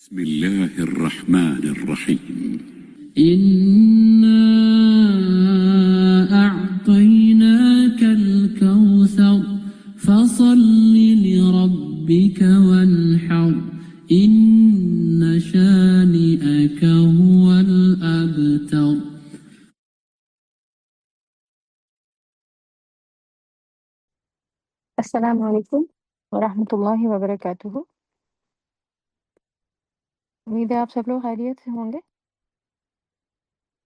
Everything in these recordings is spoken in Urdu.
بسم الله الرحمن الرحيم. إنا أعطيناك الكوثر فصل لربك وانحر إن شانئك هو الأبتر. السلام علیکم ورحمۃ اللہ وبرکاتہ۔ امید ہے آپ سب لوگ خیریت سے ہوں گے،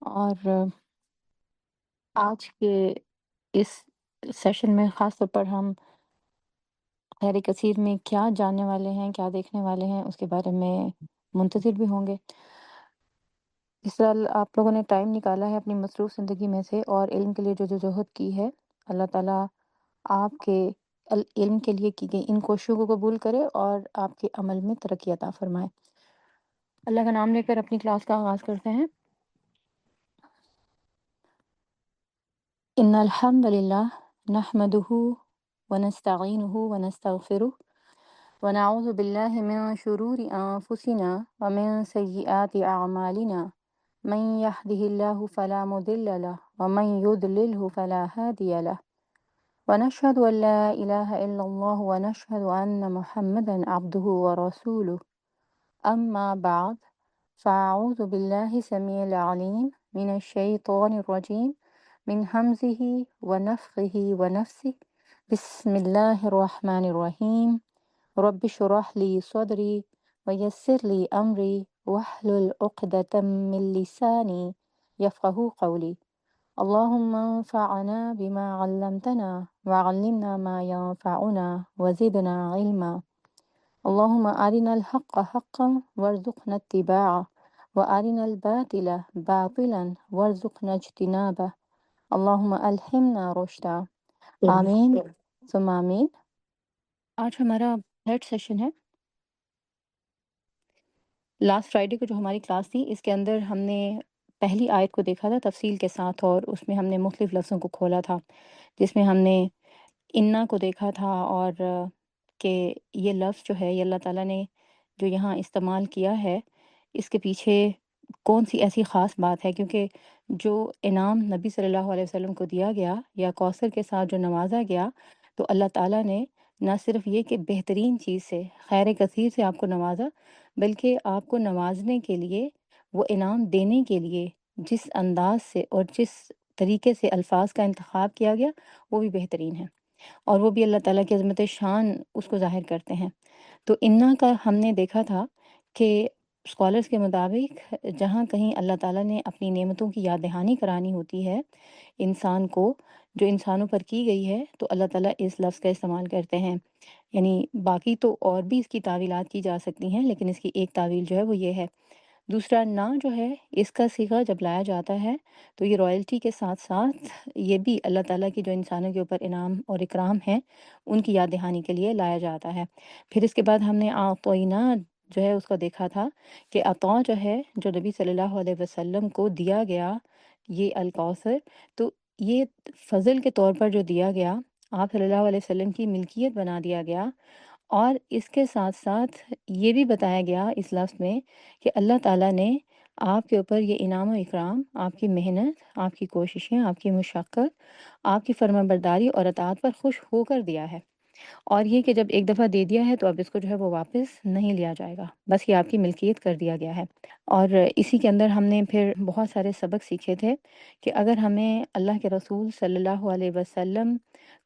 اور آج کے اس سیشن میں خاص طور پر ہم خیر کثیر میں کیا جاننے والے ہیں، کیا دیکھنے والے ہیں، اس کے بارے میں منتظر بھی ہوں گے۔ اس طرح آپ لوگوں نے ٹائم نکالا ہے اپنی مصروف زندگی میں سے اور علم کے لیے جو جہد کی ہے، اللہ تعالیٰ آپ کے علم کے لیے کی گئی ان کوششوں کو قبول کرے اور آپ کے عمل میں ترقی عطا فرمائے۔ اللہ کا نام لے کر اپنی کلاس کا آغاز کرتے ہیں۔ ان الحمد للہ نحمده ونستعینه ونستغفره ونعوذ باللہ من شرور انفسنا ومن سیئات اعمالنا من يهده الله فلا مضل له ومن يضلله فلا هادي له ونشهد ان لا اله الا الله ونشهد ان محمدا عبده ورسوله اما بعد فاعوذ باللہ السمیع العلیم من الشیطان الرجیم من حمزه ونفخه ونفسه بسم اللہ الرحمن الرحیم رب اشرح لي صدری ويسر لي امری واحلل عقدۃ من لسانی یفقهوا قولی اللهم انفعنا بما علمتنا وعلمنا ما ينفعنا وزدنا علما اللهم أرنا الحق حقا وارزقنا اتباعه وأرنا الباطل باطلا وارزقنا اجتنابه اللهم ألهمنا رشدا آمین ثم آمین۔ آج ہمارا تھرڈ سیشن ہے۔ لاسٹ فرائیڈے کو جو ہماری کلاس تھی، اس کے اندر ہم نے پہلی آیت کو دیکھا تھا تفصیل کے ساتھ، اور اس میں ہم نے مختلف لفظوں کو کھولا تھا، جس میں ہم نے انا کو دیکھا تھا، اور کہ یہ لفظ جو ہے، یہ اللہ تعالیٰ نے جو یہاں استعمال کیا ہے، اس کے پیچھے کون سی ایسی خاص بات ہے، کیونکہ جو انعام نبی صلی اللہ علیہ وسلم کو دیا گیا یا کوثر کے ساتھ جو نوازا گیا، تو اللہ تعالیٰ نے نہ صرف یہ کہ بہترین چیز سے، خیر کثیر سے آپ کو نوازا، بلکہ آپ کو نوازنے کے لیے، وہ انعام دینے کے لیے جس انداز سے اور جس طریقے سے الفاظ کا انتخاب کیا گیا، وہ بھی بہترین ہے، اور وہ بھی اللہ تعالیٰ کی عظمت شان اس کو ظاہر کرتے ہیں۔ تو انا کا ہم نے دیکھا تھا کہ اسکالرس کے مطابق جہاں کہیں اللہ تعالیٰ نے اپنی نعمتوں کی یاد دہانی کرانی ہوتی ہے انسان کو، جو انسانوں پر کی گئی ہے، تو اللہ تعالیٰ اس لفظ کا استعمال کرتے ہیں۔ یعنی باقی تو اور بھی اس کی تعویلات کی جا سکتی ہیں، لیکن اس کی ایک تعویل جو ہے وہ یہ ہے۔ دوسرا، نا جو ہے، اس کا صیغہ جب لایا جاتا ہے تو یہ رائلٹی کے ساتھ ساتھ یہ بھی اللہ تعالیٰ کی جو انسانوں کے اوپر انعام اور اکرام ہیں، ان کی یاد دہانی کے لیے لایا جاتا ہے۔ پھر اس کے بعد ہم نے اعطینا جو ہے اس کو دیکھا تھا کہ عطا جو ہے، جو نبی صلی اللہ علیہ وسلم کو دیا گیا، یہ الکوثر، تو یہ فضل کے طور پر جو دیا گیا، آپ صلی اللہ علیہ وسلم کی ملکیت بنا دیا گیا، اور اس کے ساتھ ساتھ یہ بھی بتایا گیا اس لفظ میں کہ اللہ تعالیٰ نے آپ کے اوپر یہ انعام و اکرام، آپ کی محنت، آپ کی کوششیں، آپ کی مشقت، آپ کی فرما برداری اور اطاعت پر خوش ہو کر دیا ہے، اور یہ کہ جب ایک دفعہ دے دیا ہے تو اب اس کو جو ہے وہ واپس نہیں لیا جائے گا، بس یہ آپ کی ملکیت کر دیا گیا ہے۔ اور اسی کے اندر ہم نے پھر بہت سارے سبق سیکھے تھے کہ اگر ہمیں اللہ کے رسول صلی اللہ علیہ وسلم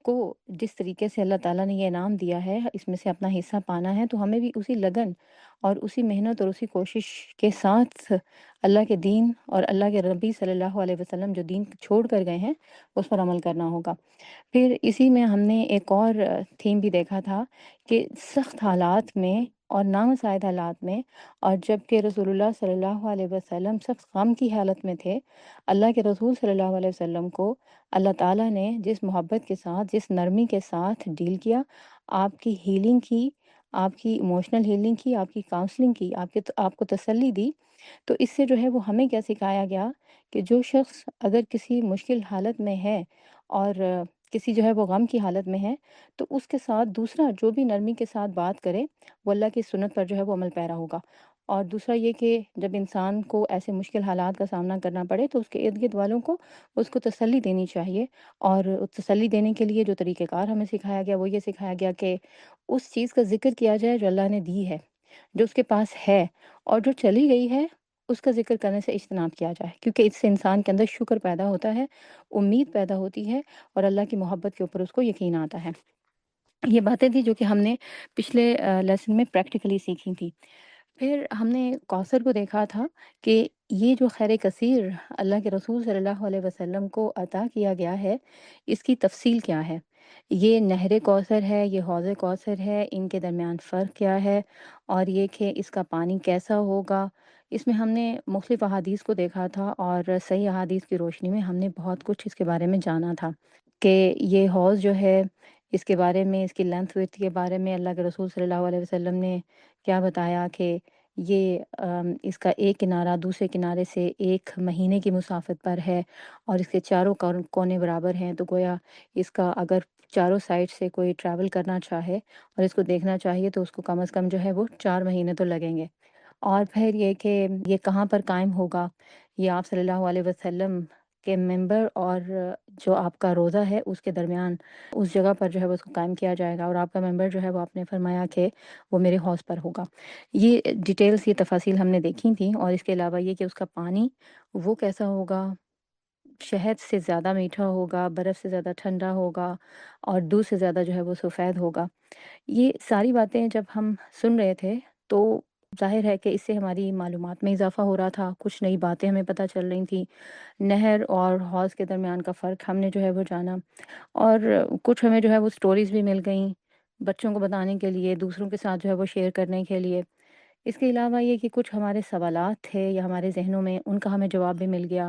کو جس طریقے سے اللہ تعالیٰ نے یہ انعام دیا ہے، اس میں سے اپنا حصہ پانا ہے، تو ہمیں بھی اسی لگن اور اسی محنت اور اسی کوشش کے ساتھ اللہ کے دین اور اللہ کے نبی صلی اللہ علیہ وسلم جو دین چھوڑ کر گئے ہیں، اس پر عمل کرنا ہوگا۔ پھر اسی میں ہم نے ایک اور تھیم بھی دیکھا تھا کہ سخت حالات میں اور نامساعد حالات میں، اور جب کہ رسول اللہ صلی اللہ علیہ وسلم سخت غم کی حالت میں تھے، اللہ کے رسول صلی اللہ علیہ وسلم کو اللہ تعالیٰ نے جس محبت کے ساتھ، جس نرمی کے ساتھ ڈیل کیا، آپ کی ہیلنگ کی، آپ کی ایموشنل ہیلنگ کی، آپ کی کاؤنسلنگ کی، آپ کو تسلی دی، تو اس سے جو ہے وہ ہمیں کیا سکھایا گیا کہ جو شخص اگر کسی مشکل حالت میں ہے اور کسی جو ہے وہ غم کی حالت میں ہے، تو اس کے ساتھ دوسرا جو بھی نرمی کے ساتھ بات کرے، وہ اللہ کی سنت پر جو ہے وہ عمل پیرا ہوگا، اور دوسرا یہ کہ جب انسان کو ایسے مشکل حالات کا سامنا کرنا پڑے تو اس کے ارد-گرد والوں کو اس کو تسلی دینی چاہیے، اور تسلی دینے کے لیے جو طریقہ کار ہمیں سکھایا گیا وہ یہ سکھایا گیا کہ اس چیز کا ذکر کیا جائے جو اللہ نے دی ہے، جو اس کے پاس ہے، اور جو چلی گئی ہے اس کا ذکر کرنے سے اجتناب کیا جائے، کیونکہ اس سے انسان کے اندر شکر پیدا ہوتا ہے، امید پیدا ہوتی ہے، اور اللہ کی محبت کے اوپر اس کو یقین آتا ہے۔ یہ باتیں تھیں جو کہ ہم نے پچھلے لیسن میں پریکٹیکلی سیکھی تھیں۔ پھر ہم نے کوثر کو دیکھا تھا کہ یہ جو خیر کثیر اللہ کے رسول صلی اللہ علیہ وسلم کو عطا کیا گیا ہے، اس کی تفصیل کیا ہے؟ یہ نہر کوثر ہے، یہ حوض کوثر ہے، ان کے درمیان فرق کیا ہے، اور یہ کہ اس کا پانی کیسا ہوگا؟ اس میں ہم نے مختلف احادیث کو دیکھا تھا، اور صحیح احادیث کی روشنی میں ہم نے بہت کچھ اس کے بارے میں جانا تھا کہ یہ حوض جو ہے، اس کے بارے میں، اس کی لینتھ ویڈتھ کے بارے میں اللہ کے رسول صلی اللہ علیہ وسلم نے کیا بتایا کہ یہ اس کا ایک کنارہ دوسرے کنارے سے 1 مہینے کی مسافت پر ہے، اور اس کے چاروں کونے برابر ہیں، تو گویا اس کا اگر چاروں سائڈ سے کوئی ٹریول کرنا چاہے اور اس کو دیکھنا چاہیے تو اس کو کم از کم جو ہے وہ 4 مہینے تو لگیں گے۔ اور پھر یہ کہ یہ کہاں پر قائم ہوگا؟ یہ آپ صلی اللہ علیہ وسلم کے منبر اور جو آپ کا روضہ ہے اس کے درمیان اس جگہ پر جو ہے وہ اس کو قائم کیا جائے گا، اور آپ کا منبر جو ہے وہ آپ نے فرمایا کہ وہ میرے حوض پر ہوگا۔ یہ ڈیٹیلز، یہ تفاصیل ہم نے دیکھی تھیں، اور اس کے علاوہ یہ کہ اس کا پانی وہ کیسا ہوگا، شہد سے زیادہ میٹھا ہوگا، برف سے زیادہ ٹھنڈا ہوگا، اور دودھ سے زیادہ جو ہے وہ سفید ہوگا۔ یہ ساری باتیں جب ہم سن رہے تھے تو ظاہر ہے کہ اس سے ہماری معلومات میں اضافہ ہو رہا تھا، کچھ نئی باتیں ہمیں پتہ چل رہی تھیں، نہر اور حوض کے درمیان کا فرق ہم نے جو ہے وہ جانا، اور کچھ ہمیں جو ہے وہ سٹوریز بھی مل گئیں بچوں کو بتانے کے لیے، دوسروں کے ساتھ جو ہے وہ شیئر کرنے کے لیے۔ اس کے علاوہ یہ کہ کچھ ہمارے سوالات تھے یا ہمارے ذہنوں میں، ان کا ہمیں جواب بھی مل گیا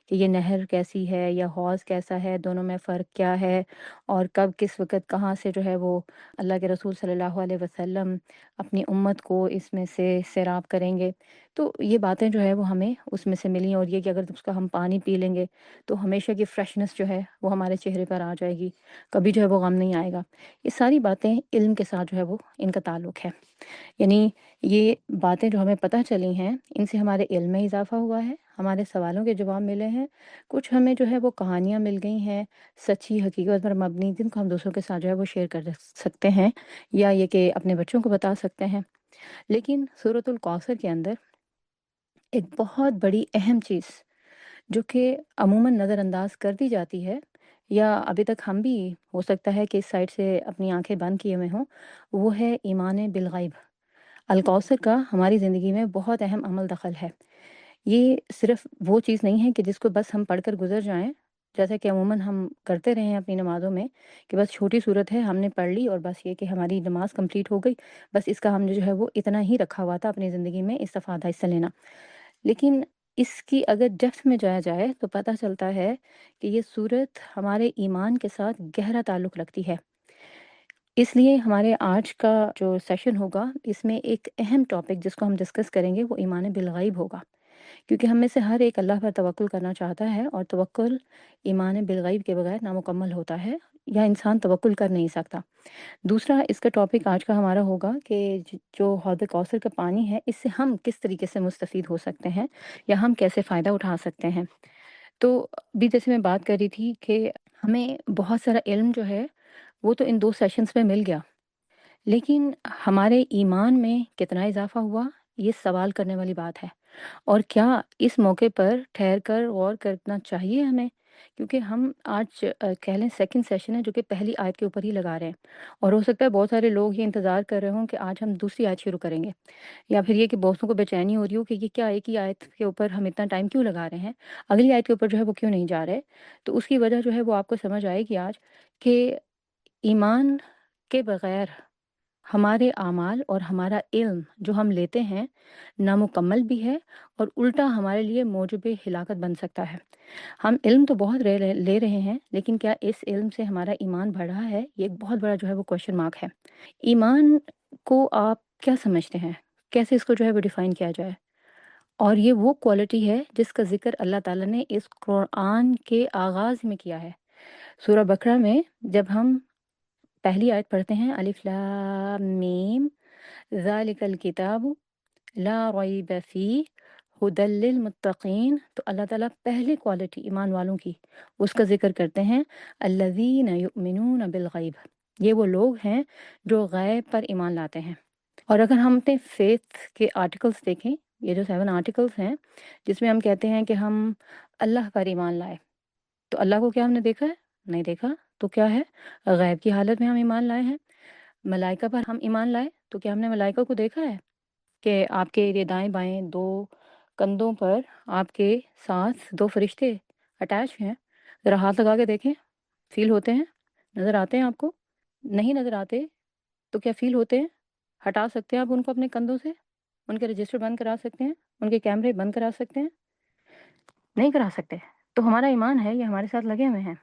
کہ یہ نہر کیسی ہے یا حوض کیسا ہے، دونوں میں فرق کیا ہے، اور کب کس وقت کہاں سے جو ہے وہ اللہ کے رسول صلی اللہ علیہ وسلم اپنی امت کو اس میں سے سیراب کریں گے۔ تو یہ باتیں جو ہے وہ ہمیں اس میں سے ملیں، اور یہ کہ اگر اس کا ہم پانی پی لیں گے تو ہمیشہ کی فریشنس جو ہے وہ ہمارے چہرے پر آ جائے گی، کبھی جو ہے وہ غم نہیں آئے گا۔ یہ ساری باتیں علم کے ساتھ جو ہے وہ ان کا تعلق ہے، یعنی یہ باتیں جو ہمیں پتہ چلی ہیں ان سے ہمارے علم میں اضافہ ہوا ہے، ہمارے سوالوں کے جواب ملے ہیں، کچھ ہمیں جو ہے وہ کہانیاں مل گئی ہیں سچی حقیقت پر مبنی، جن کو ہم دوسروں کے ساتھ جو ہے وہ شیئر کر سکتے ہیں، یا یہ کہ اپنے بچوں کو بتا سکتے ہیں۔ لیکن سورۃ الکوثر کے اندر ایک بہت بڑی اہم چیز جو کہ عموماً نظر انداز کر دی جاتی ہے، یا ابھی تک ہم بھی ہو سکتا ہے کہ اس سائڈ سے اپنی آنکھیں بند کیے ہوئے ہوں، وہ ہے ایمان بالغیب۔ الکوثر کا ہماری زندگی میں بہت اہم عمل دخل ہے۔ یہ صرف وہ چیز نہیں ہے کہ جس کو بس ہم پڑھ کر گزر جائیں، جیسا کہ عموماً ہم کرتے رہے ہیں اپنی نمازوں میں، کہ بس چھوٹی صورت ہے ہم نے پڑھ لی اور بس یہ کہ ہماری نماز کمپلیٹ ہو گئی، بس اس کا ہم نے جو ہے وہ اتنا ہی رکھا ہوا تھا اپنی زندگی میں استفادہ حصہ لینا۔ لیکن اس کی اگر ڈیپتھ میں جایا جائے تو پتہ چلتا ہے کہ یہ صورت ہمارے ایمان کے ساتھ گہرا تعلق رکھتی ہے۔ اس لیے ہمارے آج کا جو سیشن ہوگا اس میں ایک اہم ٹاپک جس کو ہم ڈسکس کریں گے وہ ایمان بالغیب ہوگا، کیونکہ ہم میں سے ہر ایک اللہ پر توکل کرنا چاہتا ہے، اور توکل ایمان بالغیب کے بغیر نامکمل ہوتا ہے، یا انسان توکل کر نہیں سکتا۔ دوسرا اس کا ٹاپک آج کا ہمارا ہوگا کہ جو حوض کوثر کا پانی ہے اس سے ہم کس طریقے سے مستفید ہو سکتے ہیں، یا ہم کیسے فائدہ اٹھا سکتے ہیں۔ تو ابھی جیسے میں بات کر رہی تھی کہ ہمیں بہت سارا علم جو ہے وہ تو ان 2 سیشنز میں مل گیا، لیکن ہمارے ایمان میں کتنا اضافہ ہوا، یہ سوال کرنے والی بات ہے، اور کیا اس موقع پر ٹھہر کر غور کرنا چاہیے ہمیں، کیونکہ ہم آج کہہ لیں سیکنڈ سیشن ہے جو کہ پہلی آیت کے اوپر ہی لگا رہے ہیں، اور ہو سکتا ہے بہت سارے لوگ یہ انتظار کر رہے ہوں کہ آج ہم دوسری آیت شروع کریں گے، یا پھر یہ کہ بہتوں کو بے چینی ہو رہی ہو کہ یہ کیا ایک ہی آیت کے اوپر ہم اتنا ٹائم کیوں لگا رہے ہیں، اگلی آیت کے اوپر جو ہے وہ کیوں نہیں جا رہے۔ تو اس کی وجہ جو ہے وہ آپ کو سمجھ آئے گی آج، کہ ایمان کے بغیر ہمارے اعمال اور ہمارا علم جو ہم لیتے ہیں نامکمل بھی ہے، اور الٹا ہمارے لیے موجب ہلاکت بن سکتا ہے۔ ہم علم تو بہت لے رہے ہیں، لیکن کیا اس علم سے ہمارا ایمان بڑھا ہے، یہ ایک بہت بڑا جو ہے وہ کوشچن مارک ہے۔ ایمان کو آپ کیا سمجھتے ہیں، کیسے اس کو جو ہے وہ ڈیفائن کیا جائے؟ اور یہ وہ کوالٹی ہے جس کا ذکر اللہ تعالیٰ نے اس قرآن کے آغاز میں کیا ہے۔ سورہ بقرہ میں جب ہم پہلی آیت پڑھتے ہیں الف لام میم ذالک الکتاب لا ریب فیہ ہدی للمتقین، تو اللہ تعالیٰ پہلے کوالٹی ایمان والوں کی اس کا ذکر کرتے ہیں، الذین یؤمنون بالغیب، یہ وہ لوگ ہیں جو غیب پر ایمان لاتے ہیں۔ اور اگر ہم اپنے فیتھ کے آرٹیکلس دیکھیں، یہ جو 7 آرٹیکلس ہیں جس میں ہم کہتے ہیں کہ ہم اللہ پر ایمان لائے، تو اللہ کو کیا ہم نے دیکھا ہے؟ نہیں دیکھا، تو کیا ہے؟ غیب کی حالت میں ہم ایمان لائے ہیں۔ ملائکہ پر ہم ایمان لائے، تو کیا ہم نے ملائکہ کو دیکھا ہے کہ آپ کے یہ دائیں بائیں 2 کندھوں پر آپ کے ساتھ 2 فرشتے اٹیچ ہیں؟ ذرا ہاتھ لگا کے دیکھیں، فیل ہوتے ہیں؟ نظر آتے ہیں آپ کو؟ نہیں نظر آتے تو کیا فیل ہوتے ہیں؟ ہٹا سکتے ہیں آپ ان کو اپنے کندھوں سے؟ ان کے رجسٹر بند کرا سکتے ہیں؟ ان کے کیمرے بند کرا سکتے ہیں؟ نہیں کرا سکتے۔ تو ہمارا ایمان ہے، یہ ہمارے ساتھ لگے ہوئے ہیں۔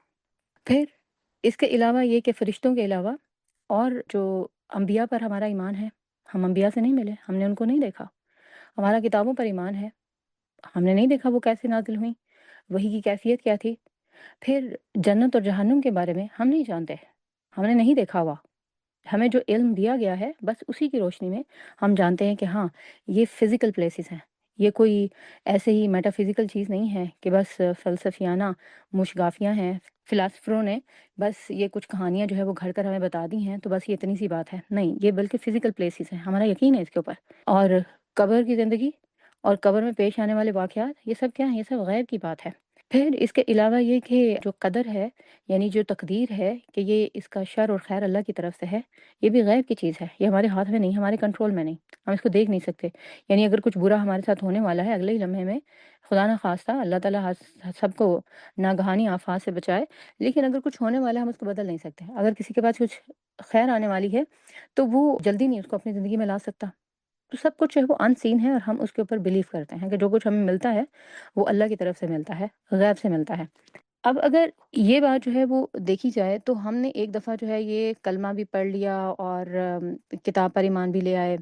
پھر اس کے علاوہ یہ کہ فرشتوں کے علاوہ اور جو انبیاء پر ہمارا ایمان ہے، ہم انبیاء سے نہیں ملے، ہم نے ان کو نہیں دیکھا۔ ہمارا کتابوں پر ایمان ہے، ہم نے نہیں دیکھا وہ کیسے نازل ہوئیں، وحی کی کیفیت کیا تھی۔ پھر جنت اور جہنم کے بارے میں ہم نہیں جانتے، ہم نے نہیں دیکھا ہوا۔ ہمیں جو علم دیا گیا ہے بس اسی کی روشنی میں ہم جانتے ہیں کہ ہاں یہ فزیکل پلیسز ہیں، یہ کوئی ایسے ہی میٹا فزیکل چیز نہیں ہے کہ بس فلسفیانہ مشگافیاں ہیں، فلاسفروں نے بس یہ کچھ کہانیاں جو ہے وہ گھڑ کر ہمیں بتا دی ہیں، تو بس یہ اتنی سی بات ہے، نہیں، یہ بلکہ فزیکل پلیسز ہیں، ہمارا یقین ہے اس کے اوپر۔ اور قبر کی زندگی اور قبر میں پیش آنے والے واقعات، یہ سب کیا ہیں؟ یہ سب غیب کی بات ہے۔ پھر اس کے علاوہ یہ کہ جو قدر ہے، یعنی جو تقدیر ہے کہ یہ اس کا شر اور خیر اللہ کی طرف سے ہے، یہ بھی غیب کی چیز ہے، یہ ہمارے ہاتھ میں نہیں، ہمارے کنٹرول میں نہیں، ہم اس کو دیکھ نہیں سکتے۔ یعنی اگر کچھ برا ہمارے ساتھ ہونے والا ہے اگلے ہی لمحے میں، خدا نہ خواستہ، اللہ تعالیٰ سب کو ناگہانی آفات سے بچائے، لیکن اگر کچھ ہونے والا ہے ہم اس کو بدل نہیں سکتے۔ اگر کسی کے پاس کچھ خیر آنے والی ہے تو وہ جلدی نہیں اس کو اپنی زندگی میں لا سکتا۔ تو سب کچھ جو ہے وہ ان سین ہے، اور ہم اس کے اوپر بلیو کرتے ہیں کہ جو کچھ ہمیں ملتا ہے وہ اللہ کی طرف سے ملتا ہے، غیب سے ملتا ہے۔ اب اگر یہ بات جو ہے وہ دیکھی جائے تو ہم نے ایک دفعہ جو ہے یہ کلمہ بھی پڑھ لیا اور کتاب پر ایمان بھی لے آئے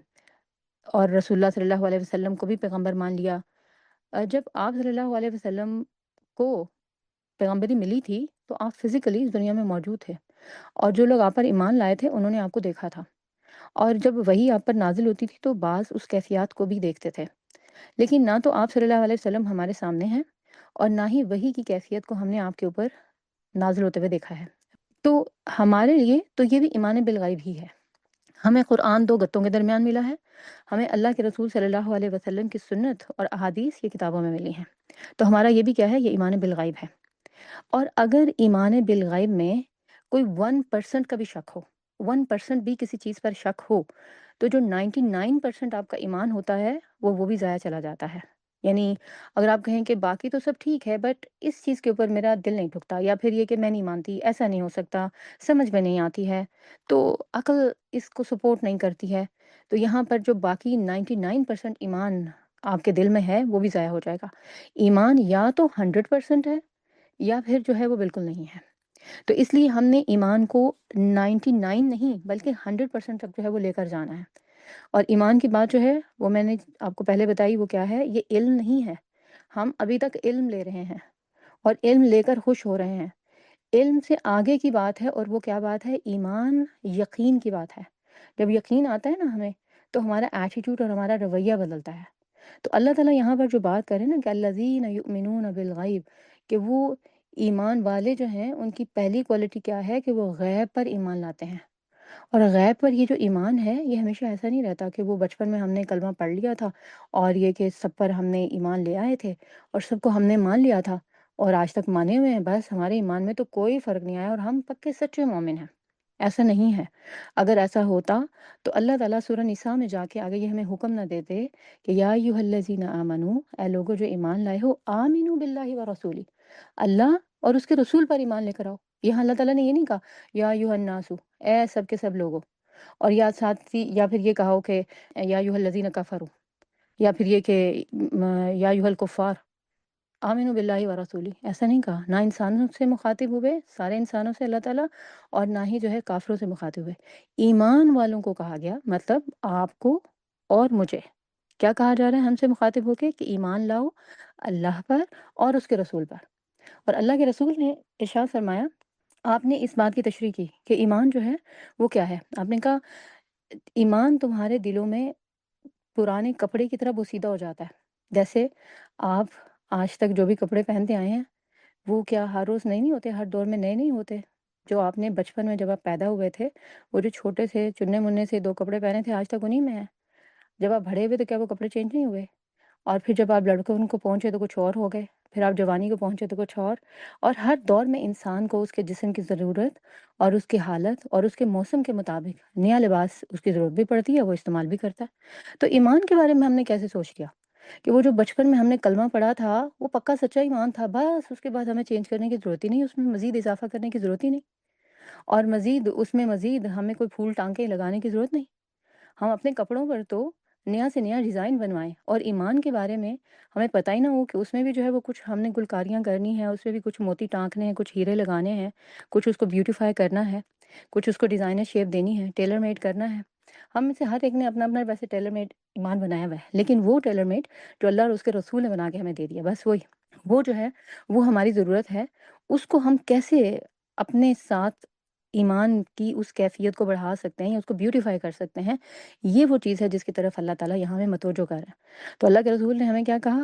اور رسول اللہ صلی اللہ علیہ وسلم کو بھی پیغمبر مان لیا۔ جب آپ صلی اللہ علیہ وسلم کو پیغمبری ملی تھی تو آپ فزیکلی اس دنیا میں موجود تھے، اور جو لوگ آپ پر ایمان لائے تھے انہوں نے آپ کو دیکھا تھا، اور جب وہی آپ پر نازل ہوتی تھی تو بعض اس کیفیات کو بھی دیکھتے تھے، لیکن نہ تو آپ صلی اللہ علیہ وسلم ہمارے سامنے ہیں اور نہ ہی وہی کی کیفیت کو ہم نے آپ کے اوپر نازل ہوتے ہوئے دیکھا ہے۔ تو ہمارے لیے تو یہ بھی ایمان بالغیب ہی ہے۔ ہمیں قرآن 2 گتوں کے درمیان ملا ہے، ہمیں اللہ کے رسول صلی اللہ علیہ وسلم کی سنت اور احادیث یہ کتابوں میں ملی ہیں، تو ہمارا یہ بھی کیا ہے؟ یہ ایمان بالغیب ہے۔ اور اگر ایمان بالغیب میں کوئی 1% کا بھی شک ہو، 1% بھی کسی چیز پر شک ہو، تو جو 99% آپ کا ایمان ہوتا ہے وہ بھی ضائع چلا جاتا ہے۔ یعنی اگر آپ کہیں کہ باقی تو سب ٹھیک ہے بٹ اس چیز کے اوپر میرا دل نہیں ٹھکتا، یا پھر یہ کہ میں نہیں مانتی، ایسا نہیں ہو سکتا، سمجھ میں نہیں آتی ہے، تو عقل اس کو سپورٹ نہیں کرتی ہے، تو یہاں پر جو باقی 99% ایمان آپ کے دل میں ہے وہ بھی ضائع ہو جائے گا۔ ایمان یا تو 100% ہے یا پھر جو ہے وہ بالکل نہیں ہے۔ تو اس لیے ہم نے ایمان کو 99 نہیں بلکہ 100% تک جو ہے وہ لے کر جانا ہے۔ اور ایمان کی بات جو ہے وہ میں نے آپ کو پہلے بتائی، وہ کیا ہے؟ یہ علم نہیں ہے، ہم ابھی تک علم لے رہے ہیں اور علم لے کر خوش ہو رہے ہیں۔ علم سے آگے کی بات ہے، اور وہ کیا بات ہے؟ ایمان، یقین کی بات ہے۔ جب یقین آتا ہے نا ہمیں، تو ہمارا ایٹیٹیوڈ اور ہمارا رویہ بدلتا ہے۔ تو اللہ تعالیٰ یہاں پر جو بات کرے نا کہ الذین یؤمنون بالغیب، کہ وہ ایمان والے جو ہیں ان کی پہلی کوالٹی کیا ہے؟ کہ وہ غیب پر ایمان لاتے ہیں۔ اور غیب پر یہ جو ایمان ہے یہ ہمیشہ ایسا نہیں رہتا کہ وہ بچپن میں ہم نے کلمہ پڑھ لیا تھا اور یہ کہ سب پر ہم نے ایمان لے آئے تھے اور سب کو ہم نے مان لیا تھا اور آج تک مانے ہوئے ہیں، بس ہمارے ایمان میں تو کوئی فرق نہیں آیا اور ہم پکے سچے مومن ہیں۔ ایسا نہیں ہے۔ اگر ایسا ہوتا تو اللہ تعالیٰ سورہ نساء میں جا کے آگے یہ ہمیں حکم نہ دیتے کہ یا ایھا الذین آمنو، اے لوگو جو ایمان لائے ہو، آمنو باللہ و رسولی، اللہ اور اس کے رسول پر ایمان لے کر آؤ۔ یہاں اللہ تعالیٰ نے یہ نہیں کہا یا ایھا الناس، اے سب کے سب لوگوں، اور یا ساتھ ہی یا پھر یہ کہا ہو کہ یا ایھا الذین کفروا، یا پھر یہ کہ یا ایھا الکفار آمنوا باللہ و رسولی، ایسا نہیں کہا۔ نہ انسانوں سے مخاطب ہوئے، سارے انسانوں سے اللہ تعالیٰ، اور نہ ہی جو ہے کافروں سے مخاطب ہوئے، ایمان والوں کو کہا گیا، مطلب آپ کو اور مجھے کیا کہا جا رہا ہے ہم سے مخاطب ہو کے؟ کہ ایمان لاؤ اللہ پر اور اس کے رسول پر۔ اور اللہ کے رسول نے ارشاد فرمایا، آپ نے اس بات کی تشریح کی کہ ایمان جو ہے وہ کیا ہے؟ آپ نے کہا ایمان تمہارے دلوں میں پرانے کپڑے کی طرح بوسیدہ ہو جاتا ہے۔ جیسے آپ آج تک جو بھی کپڑے پہنتے آئے ہیں وہ کیا ہر روز نئے نہیں ہوتے، ہر دور میں نئے نہیں ہوتے؟ جو آپ نے بچپن میں جب آپ پیدا ہوئے تھے، وہ جو چھوٹے سے چننے مننے سے 2 کپڑے پہنے تھے، آج تک انہیں میں ہیں۔ جب آپ بڑے ہوئے تو کیا وہ کپڑے چینج نہیں ہوئے؟ اور پھر جب آپ لڑکوں کو پہنچے تو کچھ اور ہو گئے، پھر آپ جوانی کو پہنچے تو کچھ اور ہر دور میں انسان کو اس کے جسم کی ضرورت اور اس کی حالت اور اس کے موسم کے مطابق نیا لباس اس کی ضرورت بھی پڑتی ہے، وہ استعمال بھی کرتا ہے۔ تو ایمان کے بارے میں ہم نے کیسے سوچ کیا کہ وہ جو بچپن میں ہم نے کلمہ پڑھا تھا وہ پکا سچا ایمان تھا، بس اس کے بعد ہمیں چینج کرنے کی ضرورت ہی نہیں، اس میں مزید اضافہ کرنے کی ضرورت ہی نہیں، اور مزید ہمیں کوئی پھول ٹانکے لگانے کی ضرورت نہیں۔ ہم اپنے کپڑوں پر تو نیا سے نیا ڈیزائن بنوائیں، اور ایمان کے بارے میں ہمیں پتہ ہی نہ ہو کہ اس میں بھی جو ہے وہ کچھ ہم نے گلکاریاں کرنی ہیں، اس میں بھی کچھ موتی ٹانکنے ہیں، کچھ ہیرے لگانے ہیں، کچھ اس کو بیوٹیفائی کرنا ہے، کچھ اس کو ڈیزائنر شیپ دینی ہے، ٹیلر میڈ کرنا ہے۔ ہم میں سے ہر ایک نے اپنا اپنا ویسے ٹیلر میڈ ایمان بنایا ہوا ہے، لیکن وہ ٹیلر میڈ جو اللہ اور اس کے رسول نے بنا کے ہمیں دے دیا، بس وہی وہ جو ہے وہ ہماری ضرورت ہے۔ اس کو ہم کیسے اپنے ساتھ ایمان کی اس کیفیت کو بڑھا سکتے ہیں یا اس کو بیوٹیفائی کر سکتے ہیں، یہ وہ چیز ہے جس کی طرف اللہ تعالیٰ یہاں ہمیں متوجہ کر رہا ہے۔ تو اللہ کے رسول نے ہمیں کیا کہا؟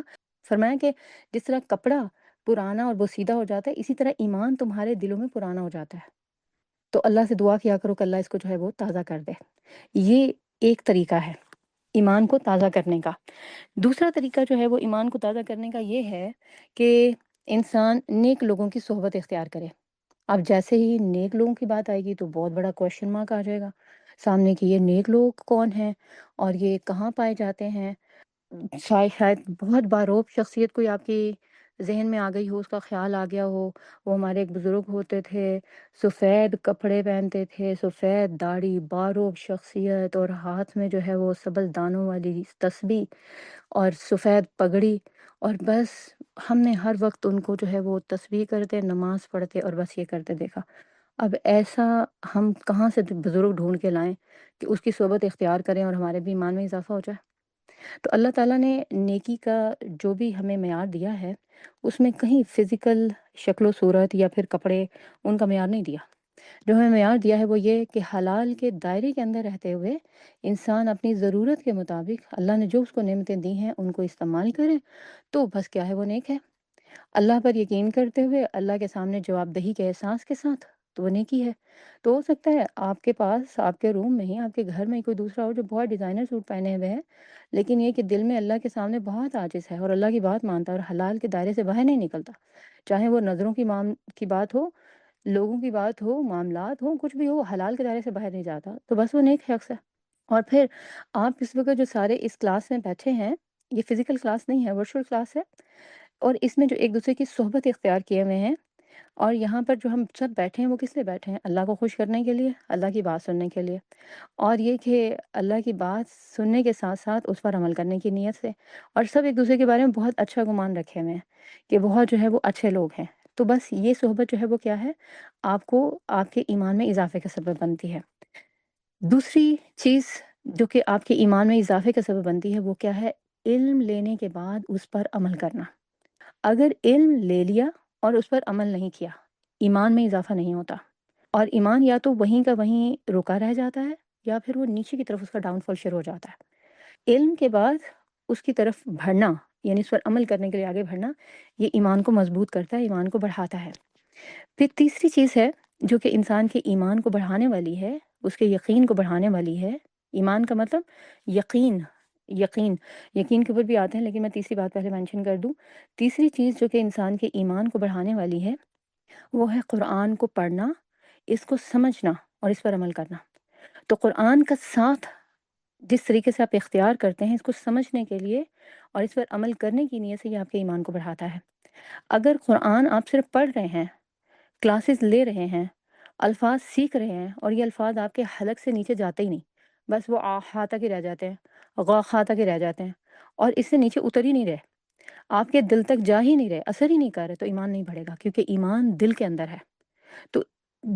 فرمایا کہ جس طرح کپڑا پرانا اور بوسیدہ ہو جاتا ہے، اسی طرح ایمان تمہارے دلوں میں پرانا ہو جاتا ہے۔ تو اللہ سے دعا کیا کرو کہ اللہ اس کو جو ہے وہ تازہ کر دے۔ یہ ایک طریقہ ہے ایمان کو تازہ کرنے کا۔ دوسرا طریقہ جو ہے وہ ایمان کو تازہ کرنے کا یہ ہے کہ انسان نیک لوگوں کی صحبت اختیار کرے۔ اب جیسے ہی نیک لوگوں کی بات آئے گی تو بہت بڑا کوشچن مارک آ جائے گا سامنے کہ یہ نیک لوگ کون ہیں اور یہ کہاں پائے جاتے ہیں۔ شاید بہت باروب شخصیت کوئی آپ کی ذہن میں آ گئی ہو، اس کا خیال آ گیا ہو۔ وہ ہمارے ایک بزرگ ہوتے تھے، سفید کپڑے پہنتے تھے، سفید داڑھی، باروب شخصیت، اور ہاتھ میں جو ہے وہ سبز دانوں والی تسبیح اور سفید پگڑی، اور بس ہم نے ہر وقت ان کو جو ہے وہ تسبیح کرتے، نماز پڑھتے اور بس یہ کرتے دیکھا۔ اب ایسا ہم کہاں سے بزرگ ڈھونڈ کے لائیں کہ اس کی صحبت اختیار کریں اور ہمارے بھی ایمان میں اضافہ ہو جائے؟ تو اللہ تعالیٰ نے نیکی کا جو بھی ہمیں معیار دیا ہے، اس میں کہیں فزیکل شکل و صورت یا پھر کپڑے ان کا معیار نہیں دیا۔ جو ہمیں معیار دیا ہے وہ یہ کہ حلال کے دائرے کے اندر رہتے ہوئے انسان اپنی ضرورت کے مطابق اللہ نے جو اس کو نعمتیں دی ہیں ان کو استعمال کرے، تو بس کیا ہے وہ نیک ہے۔ اللہ پر یقین کرتے ہوئے اللہ کے سامنے جواب دہی کے احساس کے ساتھ، تو وہ نیکی ہے۔ تو ہو سکتا ہے آپ کے پاس آپ کے روم میں ہی آپ کے گھر میں ہی کوئی دوسرا ہو جو بہت ڈیزائنر سوٹ پہنے ہوئے ہے، لیکن یہ کہ دل میں اللہ کے سامنے بہت عاجز ہے اور اللہ کی بات مانتا ہے اور حلال کے دائرے سے باہر نہیں نکلتا، چاہے وہ نظروں کی بات ہو، لوگوں کی بات ہو، معاملات ہوں، کچھ بھی ہو، حلال کے دائرے سے باہر نہیں جاتا، تو بس وہ نیک شخص ہے۔ اور پھر آپ اس وقت جو سارے اس کلاس میں بیٹھے ہیں، یہ فزیکل کلاس نہیں ہے، ورچوئل کلاس ہے، اور اس میں جو ایک دوسرے کی صحبت اختیار کیے ہوئے ہیں، اور یہاں پر جو ہم سب بیٹھے ہیں وہ کس لیے بیٹھے ہیں؟ اللہ کو خوش کرنے کے لیے، اللہ کی بات سننے کے لیے، اور یہ کہ اللہ کی بات سننے کے ساتھ ساتھ اس پر عمل کرنے کی نیت سے، اور سب ایک دوسرے کے بارے میں بہت اچھا گمان رکھے ہوئے ہیں کہ بہت جو ہے وہ اچھے لوگ ہیں۔ تو بس یہ صحبت جو ہے وہ کیا ہے؟ آپ کو آپ کے ایمان میں اضافے کا سبب بنتی ہے۔ دوسری چیز جو کہ آپ کے ایمان میں اضافے کا سبب بنتی ہے وہ کیا ہے؟ علم لینے کے بعد اس پر عمل کرنا۔ اگر علم لے لیا اور اس پر عمل نہیں کیا، ایمان میں اضافہ نہیں ہوتا، اور ایمان یا تو وہیں کا وہیں رکا رہ جاتا ہے یا پھر وہ نیچے کی طرف اس کا ڈاؤن فال شروع ہو جاتا ہے۔ علم کے بعد اس کی طرف بڑھنا، یعنی اس پر عمل کرنے کے لیے آگے بڑھنا، یہ ایمان کو مضبوط کرتا ہے، ایمان کو بڑھاتا ہے۔ پھر تیسری چیز ہے جو کہ انسان کے ایمان کو بڑھانے والی ہے، اس کے یقین کو بڑھانے والی ہے۔ ایمان کا مطلب یقین، یقین یقین کے اوپر بھی آتے ہیں، لیکن میں تیسری بات پہلے مینشن کر دوں۔ تیسری چیز جو کہ انسان کے ایمان کو بڑھانے والی ہے وہ ہے قرآن کو پڑھنا، اس کو سمجھنا اور اس پر عمل کرنا۔ تو قرآن کا ساتھ جس طریقے سے آپ اختیار کرتے ہیں اس کو سمجھنے کے لیے اور اس پر عمل کرنے کی نیت سے، یہ آپ کے ایمان کو بڑھاتا ہے۔ اگر قرآن آپ صرف پڑھ رہے ہیں، کلاسز لے رہے ہیں، الفاظ سیکھ رہے ہیں، اور یہ الفاظ آپ کے حلق سے نیچے جاتے ہی نہیں، بس وہ آ ہا تک ہی رہ جاتے ہیں، غا خا تک ہی رہ جاتے ہیں، اور اس سے نیچے اتر ہی نہیں رہے، آپ کے دل تک جا ہی نہیں رہے، اثر ہی نہیں کر رہے، تو ایمان نہیں بڑھے گا، کیونکہ ایمان دل کے اندر ہے۔ تو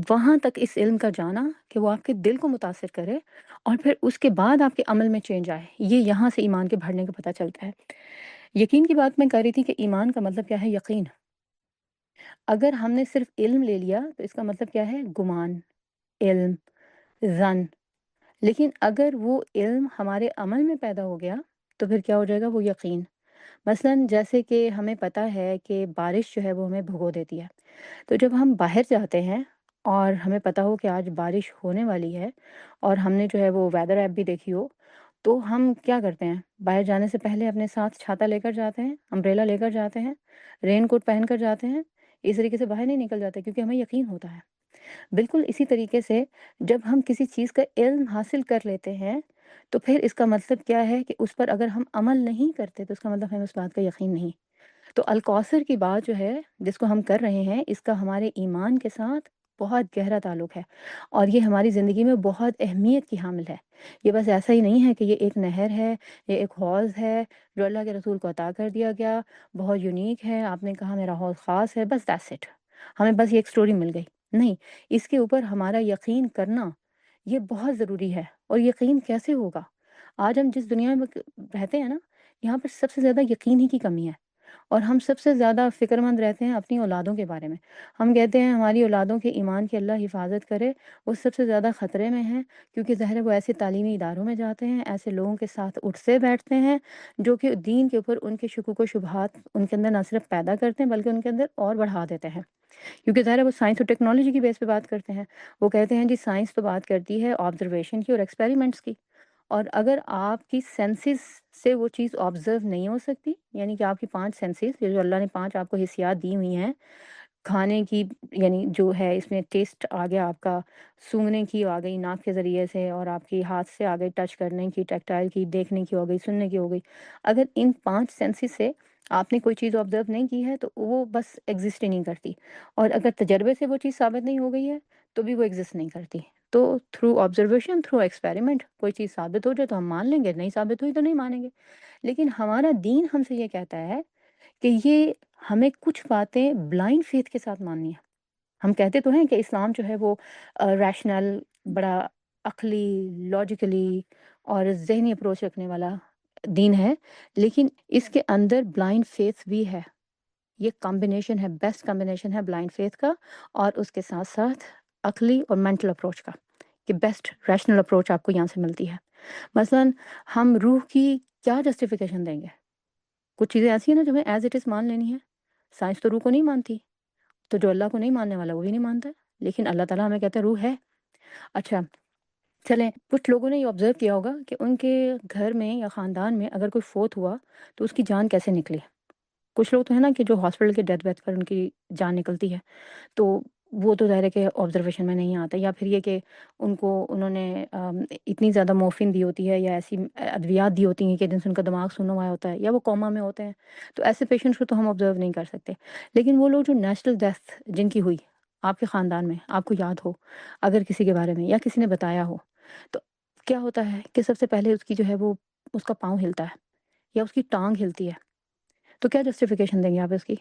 وہاں تک اس علم کا جانا کہ وہ آپ کے دل کو متاثر کرے اور پھر اس کے بعد آپ کے عمل میں چینج آئے، یہ یہاں سے ایمان کے بڑھنے کا پتہ چلتا ہے۔ یقین کی بات میں کر رہی تھی کہ ایمان کا مطلب کیا ہے؟ یقین۔ اگر ہم نے صرف علم لے لیا تو اس کا مطلب کیا ہے؟ گمان، علم، ظن۔ لیکن اگر وہ علم ہمارے عمل میں پیدا ہو گیا تو پھر کیا ہو جائے گا؟ وہ یقین۔ مثلاً جیسے کہ ہمیں پتہ ہے کہ بارش جو ہے وہ ہمیں بھگو دیتی ہے، تو جب ہم باہر جاتے ہیں اور ہمیں پتہ ہو کہ آج بارش ہونے والی ہے اور ہم نے جو ہے وہ ویدر ایپ بھی دیکھی ہو، تو ہم کیا کرتے ہیں؟ باہر جانے سے پہلے اپنے ساتھ چھاتا لے کر جاتے ہیں، امبریلا لے کر جاتے ہیں، رین کوٹ پہن کر جاتے ہیں، اس طریقے سے باہر نہیں نکل جاتے کیونکہ ہمیں یقین ہوتا ہے۔ بالکل اسی طریقے سے جب ہم کسی چیز کا علم حاصل کر لیتے ہیں تو پھر اس کا مطلب کیا ہے کہ اس پر اگر ہم عمل نہیں کرتے تو اس کا مطلب ہمیں اس بات کا یقین نہیں۔ تو الکوثر کی بات جو ہے جس کو ہم کر رہے ہیں، اس کا ہمارے ایمان کے ساتھ بہت گہرا تعلق ہے اور یہ ہماری زندگی میں بہت اہمیت کی حامل ہے۔ یہ بس ایسا ہی نہیں ہے کہ یہ ایک نہر ہے، یہ ایک حوض ہے جو اللہ کے رسول کو عطا کر دیا گیا، بہت یونیک ہے، آپ نے کہا میرا حوض خاص ہے، بس دیٹس اٹ، ہمیں بس یہ ایک سٹوری مل گئی۔ نہیں، اس کے اوپر ہمارا یقین کرنا یہ بہت ضروری ہے۔ اور یقین کیسے ہوگا؟ آج ہم جس دنیا میں رہتے ہیں نا، یہاں پر سب سے زیادہ یقین ہی کی کمی ہے اور ہم سب سے زیادہ فکر مند رہتے ہیں اپنی اولادوں کے بارے میں۔ ہم کہتے ہیں ہماری اولادوں کے ایمان کی اللہ حفاظت کرے، وہ سب سے زیادہ خطرے میں ہیں کیونکہ ظاہر ہے وہ ایسے تعلیمی اداروں میں جاتے ہیں، ایسے لوگوں کے ساتھ اٹھتے بیٹھتے ہیں جو کہ دین کے اوپر ان کے شکوک و شبہات ان کے اندر نہ صرف پیدا کرتے ہیں بلکہ ان کے اندر اور بڑھا دیتے ہیں، کیونکہ ظاہر ہے وہ سائنس اور ٹیکنالوجی کی بیس پہ بات کرتے ہیں۔ وہ کہتے ہیں جی سائنس تو بات کرتی ہے آبزرویشن کی اور ایکسپیریمنٹس کی، اور اگر آپ کی سینسز سے وہ چیز آبزرو نہیں ہو سکتی، یعنی کہ آپ کی 5 سینسز، یہ جو اللہ نے 5 آپ کو حسیات دی ہوئی ہیں، کھانے کی یعنی جو ہے اس میں ٹیسٹ آ گیا آپ کا، سونگھنے کی آ گئی ناک کے ذریعے سے، اور آپ کی ہاتھ سے آ گئی ٹچ کرنے کی، ٹیکٹائل کی، دیکھنے کی ہو گئی، سننے کی ہو گئی۔ اگر ان 5 سینسز سے آپ نے کوئی چیز آبزرو نہیں کی ہے تو وہ بس ایگزسٹ ہی نہیں کرتی، اور اگر تجربے سے وہ چیز ثابت نہیں ہو گئی ہے تو بھی وہ ایگزسٹ نہیں کرتی۔ تو تھرو آبزرویشن، تھرو ایکسپیریمنٹ کوئی چیز ثابت ہو جائے تو ہم مان لیں گے، نہیں ثابت ہوئی تو نہیں مانیں گے۔ لیکن ہمارا دین ہم سے یہ کہتا ہے کہ یہ ہمیں کچھ باتیں بلائنڈ فیتھ کے ساتھ ماننی ہے۔ ہم کہتے تو ہیں کہ اسلام جو ہے وہ ریشنل، بڑا عقلی، لاجیکلی اور ذہنی اپروچ رکھنے والا دین ہے، لیکن اس کے اندر بلائنڈ فیتھ بھی ہے۔ یہ کمبینیشن ہے، بیسٹ کمبینیشن ہے بلائنڈ فیتھ کا اور اس کے ساتھ ساتھ عقلی اور مینٹل اپروچ کا، کہ بیسٹ ریشنل اپروچ آپ کو یہاں سے ملتی ہے۔ مثلاً ہم روح کی کیا جسٹیفیکیشن دیں گے؟ کچھ چیزیں ایسی ہیں نا جو ہمیں ایز اٹ از مان لینی ہے۔ سائنس تو روح کو نہیں مانتی، تو جو اللہ کو نہیں ماننے والا وہ بھی نہیں مانتا ہے، لیکن اللہ تعالیٰ ہمیں کہتا ہے روح ہے۔ اچھا چلیں، کچھ لوگوں نے یہ آبزرو کیا ہوگا کہ ان کے گھر میں یا خاندان میں اگر کوئی فوت ہوا تو اس کی جان کیسے نکلی۔ کچھ لوگ تو ہے نا کہ جو ہاسپٹل کے ڈیتھ بیڈ پر ان کی جان نکلتی ہے، تو وہ تو ظاہر ہے کہ آبزرویشن میں نہیں آتا، یا پھر یہ کہ ان کو انہوں نے اتنی زیادہ مورفین دی ہوتی ہے یا ایسی ادویات دی ہوتی ہیں کہ جن سے ان کا دماغ سننا ہوا ہوتا ہے یا وہ کوما میں ہوتے ہیں، تو ایسے پیشنٹس کو تو ہم آبزرو نہیں کر سکتے۔ لیکن وہ لوگ جو نیچرل ڈیتھ جن کی ہوئی آپ کے خاندان میں، آپ کو یاد ہو اگر کسی کے بارے میں یا کسی نے بتایا ہو، تو کیا ہوتا ہے کہ سب سے پہلے اس کی جو ہے وہ اس کا پاؤں ہلتا ہے یا اس کی ٹانگ ہلتی ہے، تو کیا جسٹیفیکیشن دیں گے آپ اس کی؟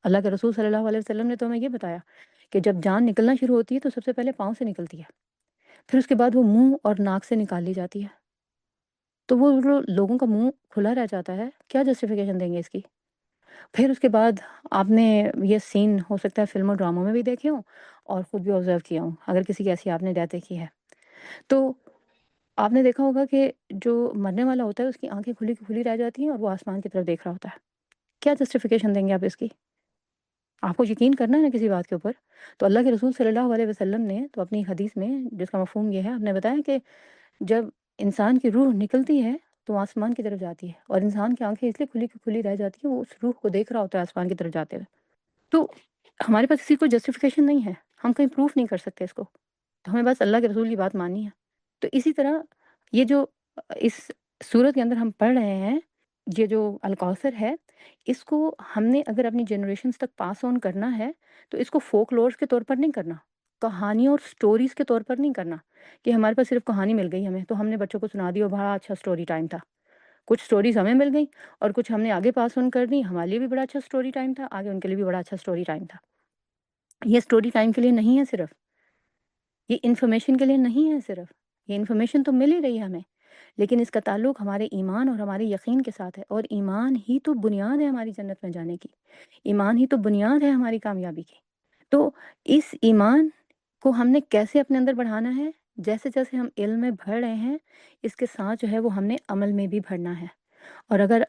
اللہ کے رسول صلی اللہ علیہ وسلم نے تو ہمیں یہ بتایا کہ جب جان نکلنا شروع ہوتی ہے تو سب سے پہلے پاؤں سے نکلتی ہے، پھر اس کے بعد وہ منہ اور ناک سے نکال لی جاتی ہے، تو وہ لوگوں کا منہ کھلا رہ جاتا ہے، کیا جسٹیفیکیشن دیں گے اس کی؟ پھر اس کے بعد آپ نے یہ سین ہو سکتا ہے فلم اور ڈراموں میں بھی دیکھے ہوں اور خود بھی آبزرو کیا ہوں، اگر کسی کی ایسی آپ نے ڈیتھ دیکھی ہے تو آپ نے دیکھا ہوگا کہ جو مرنے والا ہوتا ہے اس کی آنکھیں کھلی کی کھلی رہ جاتی ہیں اور وہ آسمان کی طرف دیکھ رہا ہوتا ہے۔ کیا جسٹیفیکیشن دیں گے آپ اس کی؟ آپ کو یقین کرنا ہے نا کسی بات کے اوپر، تو اللہ کے رسول صلی اللہ علیہ وسلم نے تو اپنی حدیث میں جس کا مفہوم یہ ہے، آپ نے بتایا کہ جب انسان کی روح نکلتی ہے تو وہ آسمان کی طرف جاتی ہے اور انسان کی آنکھیں اس لیے کھلی کی کھلی رہ جاتی ہیں، وہ اس روح کو دیکھ رہا ہوتا ہے آسمان کی طرف جاتے ہوئے۔ تو ہمارے پاس اسی کو جسٹیفیکیشن نہیں ہے، ہم کہیں پروف نہیں کر سکتے اس کو، تو ہمیں بس اللہ کے رسول کی بات ماننی ہے۔ تو اسی طرح یہ جو اس سورت کے اندر ہم پڑھ رہے ہیں، یہ جو الکوثر ہے، اس کو ہم نے اگر اپنی جنریشنز تک پاس آن کرنا ہے تو اس کو فوک لورز کے طور پر نہیں کرنا، کہانیوں اور سٹوریز کے طور پر نہیں کرنا کہ ہمارے پاس صرف کہانی مل گئی ہمیں تو ہم نے بچوں کو سنا دی اور بڑا اچھا سٹوری ٹائم تھا۔ کچھ سٹوریز ہمیں مل گئیں اور کچھ ہم نے آگے پاس آن کر دی، ہمارے لیے بھی بڑا اچھا سٹوری ٹائم تھا، آگے ان کے لیے بھی بڑا اچھا سٹوری ٹائم تھا۔ یہ سٹوری ٹائم کے لیے نہیں ہے صرف، یہ انفارمیشن کے لیے نہیں ہے صرف، یہ انفارمیشن تو مل ہی رہی ہے ہمیں، لیکن اس کا تعلق ہمارے ایمان اور ہمارے یقین کے ساتھ ہے، اور ایمان ہی تو بنیاد ہے ہماری جنت میں جانے کی، ایمان ہی تو بنیاد ہے ہماری کامیابی کی۔ تو اس ایمان کو ہم نے کیسے اپنے اندر بڑھانا ہے؟ جیسے جیسے ہم علم میں بڑھ رہے ہیں، اس کے ساتھ جو ہے وہ ہم نے عمل میں بھی بڑھنا ہے، اور اگر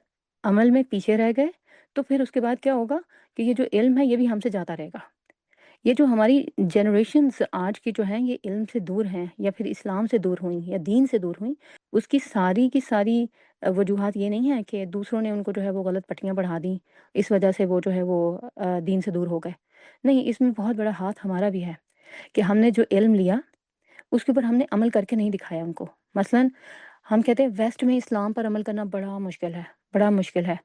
عمل میں پیچھے رہ گئے تو پھر اس کے بعد کیا ہوگا کہ یہ جو علم ہے یہ بھی ہم سے جاتا رہے گا۔ یہ جو ہماری جنریشنز آج کی جو ہیں یہ علم سے دور ہیں یا پھر اسلام سے دور ہوئیں یا دین سے دور ہوئیں، اس کی ساری وجوہات یہ نہیں ہے کہ دوسروں نے ان کو جو ہے وہ غلط پٹیاں پڑھا دیں، اس وجہ سے وہ جو ہے وہ دین سے دور ہو گئے۔ نہیں، اس میں بہت بڑا ہاتھ ہمارا بھی ہے کہ ہم نے جو علم لیا اس کے اوپر ہم نے عمل کر کے نہیں دکھایا ان کو۔ مثلاً ہم کہتے ہیں ویسٹ میں اسلام پر عمل کرنا بڑا مشکل ہے، بڑا مشکل ہے۔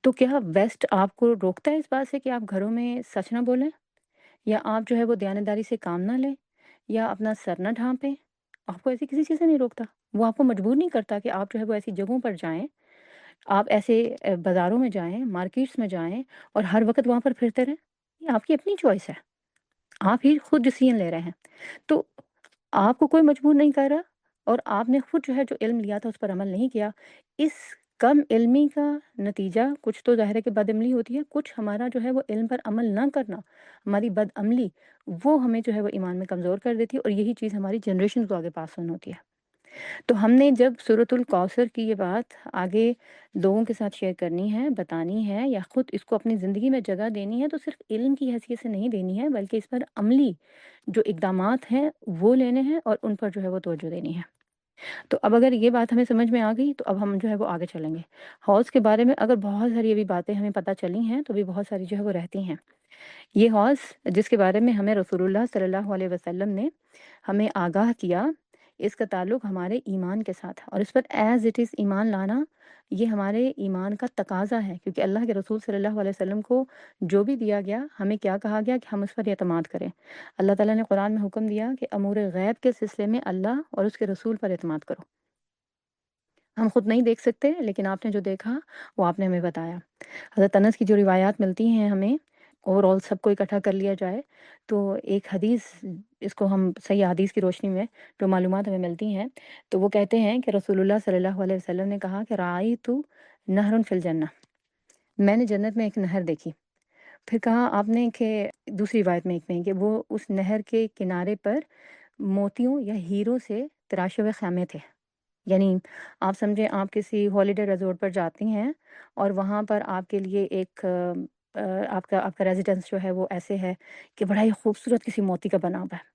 تو کیا ویسٹ آپ کو روکتا ہے اس بات سے کہ آپ گھروں میں سچ نہ بولیں، یا آپ جو ہے وہ دیانتداری سے کام نہ لیں، یا اپنا سر نہ ڈھانپیں؟ آپ کو ایسی کسی چیز سے نہیں روکتا۔ وہ آپ کو مجبور نہیں کرتا کہ آپ جو ہے وہ ایسی جگہوں پر جائیں، آپ ایسے بازاروں میں جائیں، مارکیٹس میں جائیں اور ہر وقت وہاں پر پھرتے رہیں۔ یہ آپ کی اپنی چوائس ہے، آپ ہی خود ڈیسیژن لے رہے ہیں۔ تو آپ کو کوئی مجبور نہیں کر رہا، اور آپ نے خود جو ہے جو علم لیا تھا اس پر عمل نہیں کیا۔ اس کم علمی کا نتیجہ کچھ تو ظاہر ہے کہ بد عملی ہوتی ہے، کچھ ہمارا جو ہے وہ علم پر عمل نہ کرنا، ہماری بد عملی، وہ ہمیں جو ہے وہ ایمان میں کمزور کر دیتی ہے، اور یہی چیز ہماری جنریشن کو آگے پاس آن ہوتی ہے۔ تو ہم نے جب سورۃ الکوثر کی یہ بات آگے لوگوں کے ساتھ شیئر کرنی ہے، بتانی ہے، یا خود اس کو اپنی زندگی میں جگہ دینی ہے، تو صرف علم کی حیثیت سے نہیں دینی ہے، بلکہ اس پر عملی جو اقدامات ہیں وہ لینے ہیں اور ان پر جو ہے وہ توجہ دینی ہے۔ تو اب اگر یہ بات ہمیں سمجھ میں آ گئی تو اب ہم جو ہے وہ آگے چلیں گے۔ حوض کے بارے میں اگر بہت ساری ابھی باتیں ہمیں پتہ چلی ہیں تو بھی بہت ساری جو ہے وہ رہتی ہیں۔ یہ حوض جس کے بارے میں ہمیں رسول اللہ صلی اللہ علیہ وسلم نے ہمیں آگاہ کیا، اس کا تعلق ہمارے ایمان کے ساتھ ہے، اور اس پر ایز اٹ از ایمان لانا یہ ہمارے ایمان کا تقاضا ہے، کیونکہ اللہ کے رسول صلی اللہ علیہ وسلم کو جو بھی دیا گیا ہمیں کیا کہا گیا کہ ہم اس پر اعتماد کریں۔ اللہ تعالیٰ نے قرآن میں حکم دیا کہ امور غیب کے سلسلے میں اللہ اور اس کے رسول پر اعتماد کرو۔ ہم خود نہیں دیکھ سکتے، لیکن آپ نے جو دیکھا وہ آپ نے ہمیں بتایا۔ حضرت انس کی جو روایات ملتی ہیں ہمیں، اوور آل سب کو اکٹھا کر لیا جائے تو ایک حدیث، اس کو ہم صحیح حدیث کی روشنی میں جو معلومات ہمیں ملتی ہیں، تو وہ کہتے ہیں کہ رسول اللہ صلی اللہ علیہ وسلم نے کہا کہ رأیت نہر فی الجنہ، میں نے جنت میں ایک نہر دیکھی۔ پھر کہا آپ نے کہ دوسری روایت میں ایک میں کہ وہ اس نہر کے کنارے پر موتیوں یا ہیروں سے تراشے ہوئے خیمے تھے۔ یعنی آپ سمجھیں آپ کسی ہالیڈے ریزورٹ پر جاتی ہیں اور وہاں پر آپ کے لیے ایک آپ کا ریزیڈنس جو ہے وہ ایسے ہے کہ بڑا ہی خوبصورت کسی موتی کا بنا ہوا ہے،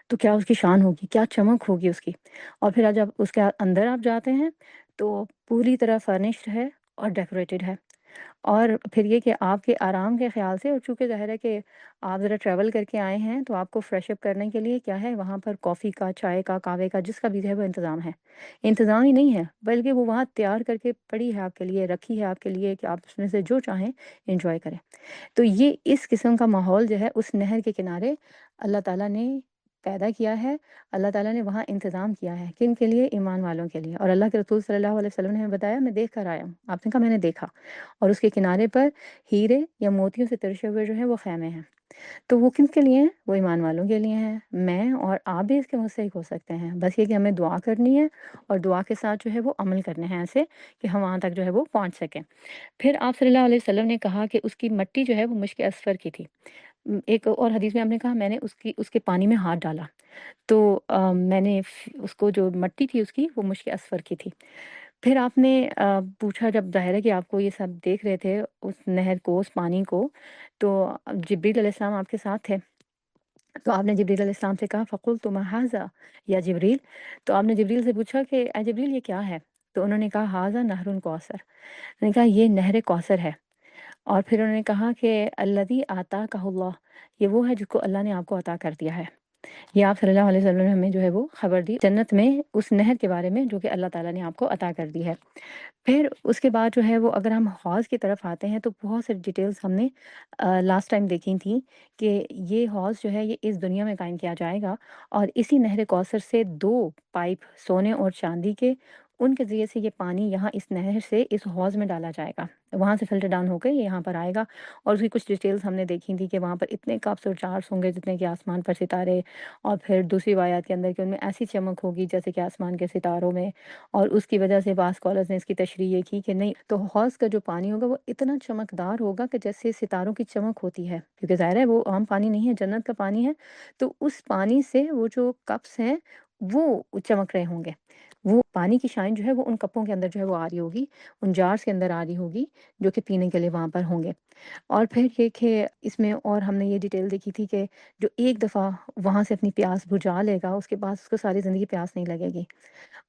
تو کیا اس کی شان ہوگی، کیا چمک ہوگی اس کی۔ اور پھر جب اس کے اندر آپ جاتے ہیں تو پوری طرح فرنشڈ ہے اور ڈیکوریٹڈ ہے، اور پھر یہ کہ آپ کے آرام کے خیال سے، اور چونکہ ظاہر ہے کہ آپ ذرا ٹریول کر کے آئے ہیں تو آپ کو فریش اپ کرنے کے لیے کیا ہے، وہاں پر کافی کا، چائے کا، قہوے کا، جس کا بھی ہے وہ انتظام ہے۔ انتظام ہی نہیں ہے بلکہ وہ وہاں تیار کر کے پڑی ہے آپ کے لیے، رکھی ہے آپ کے لیے کہ آپ اس میں سے جو چاہیں انجوائے کریں۔ تو یہ اس قسم کا ماحول جو ہے اس نہر کے کنارے اللہ تعالیٰ نے پیدا کیا ہے، اللہ تعالیٰ نے وہاں انتظام کیا ہے، کن کے لیے؟ ایمان والوں کے لیے۔ اور اللہ کے رسول صلی اللہ علیہ وسلم نے ہمیں بتایا، میں دیکھ کر آیا ہوں، آپ نے کہا میں نے دیکھا، اور اس کے کنارے پر ہیرے یا موتیوں سے ترشے ہوئے جو ہیں وہ خیمے ہیں۔ تو وہ کن کے لیے ہیں؟ وہ ایمان والوں کے لیے ہیں۔ میں اور آپ بھی اس کے مستحق ہو سکتے ہیں، بس یہ کہ ہمیں دعا کرنی ہے، اور دعا کے ساتھ جو ہے وہ عمل کرنے ہیں ایسے کہ ہم وہاں تک جو ہے وہ پہنچ سکیں۔ پھر آپ صلی اللہ علیہ وسلم نے کہا کہ اس کی مٹی جو ہے وہ مشک اصفر کی تھی۔ ایک اور حدیث میں آپ نے کہا میں نے اس کے پانی میں ہاتھ ڈالا تو میں نے اس کو جو مٹی تھی اس کی وہ مشک اصفر کی تھی۔ پھر آپ نے پوچھا، جب ظاہر ہے کہ آپ کو یہ سب دیکھ رہے تھے اس نہر کو، اس پانی کو، تو جبریل علیہ السلام آپ کے ساتھ تھے، تو آپ نے جبریل علیہ السلام سے کہا فقلت ما ھذا یا جبریل، تو آپ نے جبریل سے پوچھا کہ اے جبریل یہ کیا ہے؟ تو انہوں نے کہا ھذا نہر کوثر، انہوں نے کہا یہ نہر کوثر ہے۔ اور پھر انہوں نے کہا کہ الذی آتاکہ اللہ، یہ وہ ہے جس کو اللہ نے آپ کو عطا کر دیا ہے۔ یہ آپ صلی اللہ علیہ وسلم نے ہمیں جو ہے وہ خبر دی جنت میں اس نہر کے بارے میں جو کہ اللہ تعالیٰ نے آپ کو عطا کر دی ہے۔ پھر اس کے بعد جو ہے وہ اگر ہم حوض کی طرف آتے ہیں تو بہت ساری ڈیٹیلز ہم نے لاسٹ ٹائم دیکھی تھیں کہ یہ حوض جو ہے یہ اس دنیا میں قائم کیا جائے گا، اور اسی نہر کوثر سے 2 پائپ سونے اور چاندی کے، ان کے ذریعے سے یہ پانی یہاں اس نہر سے اس حوض میں ڈالا جائے گا، وہاں سے فلٹر ڈاؤن ہو کے یہ یہاں پر آئے گا۔ اور اس کی کچھ ڈیٹیلز ہم نے دیکھی تھی کہ وہاں پر اتنے کپس اور جارس ہوں گے جتنے کہ آسمان پر ستارے، اور پھر دوسری روایات کے اندر کہ ان میں ایسی چمک ہوگی جیسے کہ آسمان کے ستاروں میں، اور اس کی وجہ سے بعض اسکالرز نے اس کی تشریح یہ کی کہ نہیں، تو حوض کا جو پانی ہوگا وہ اتنا چمکدار ہوگا کہ جیسے ستاروں کی چمک ہوتی ہے، کیونکہ ظاہر ہے وہ عام پانی نہیں ہے، جنت کا پانی ہے، تو اس پانی سے وہ جو کپس ہیں وہ چمک رہے ہوں گے، وہ پانی کی شائن جو ہے وہ ان کپوں کے اندر جو ہے وہ آ رہی ہوگی، ان جارس کے اندر آ رہی ہوگی جو کہ پینے کے لیے وہاں پر ہوں گے۔ اور پھر یہ کہ اس میں اور ہم نے یہ ڈیٹیل دیکھی تھی کہ جو ایک دفعہ وہاں سے اپنی پیاس بجھا لے گا، اس کے بعد اس کو ساری زندگی پیاس نہیں لگے گی،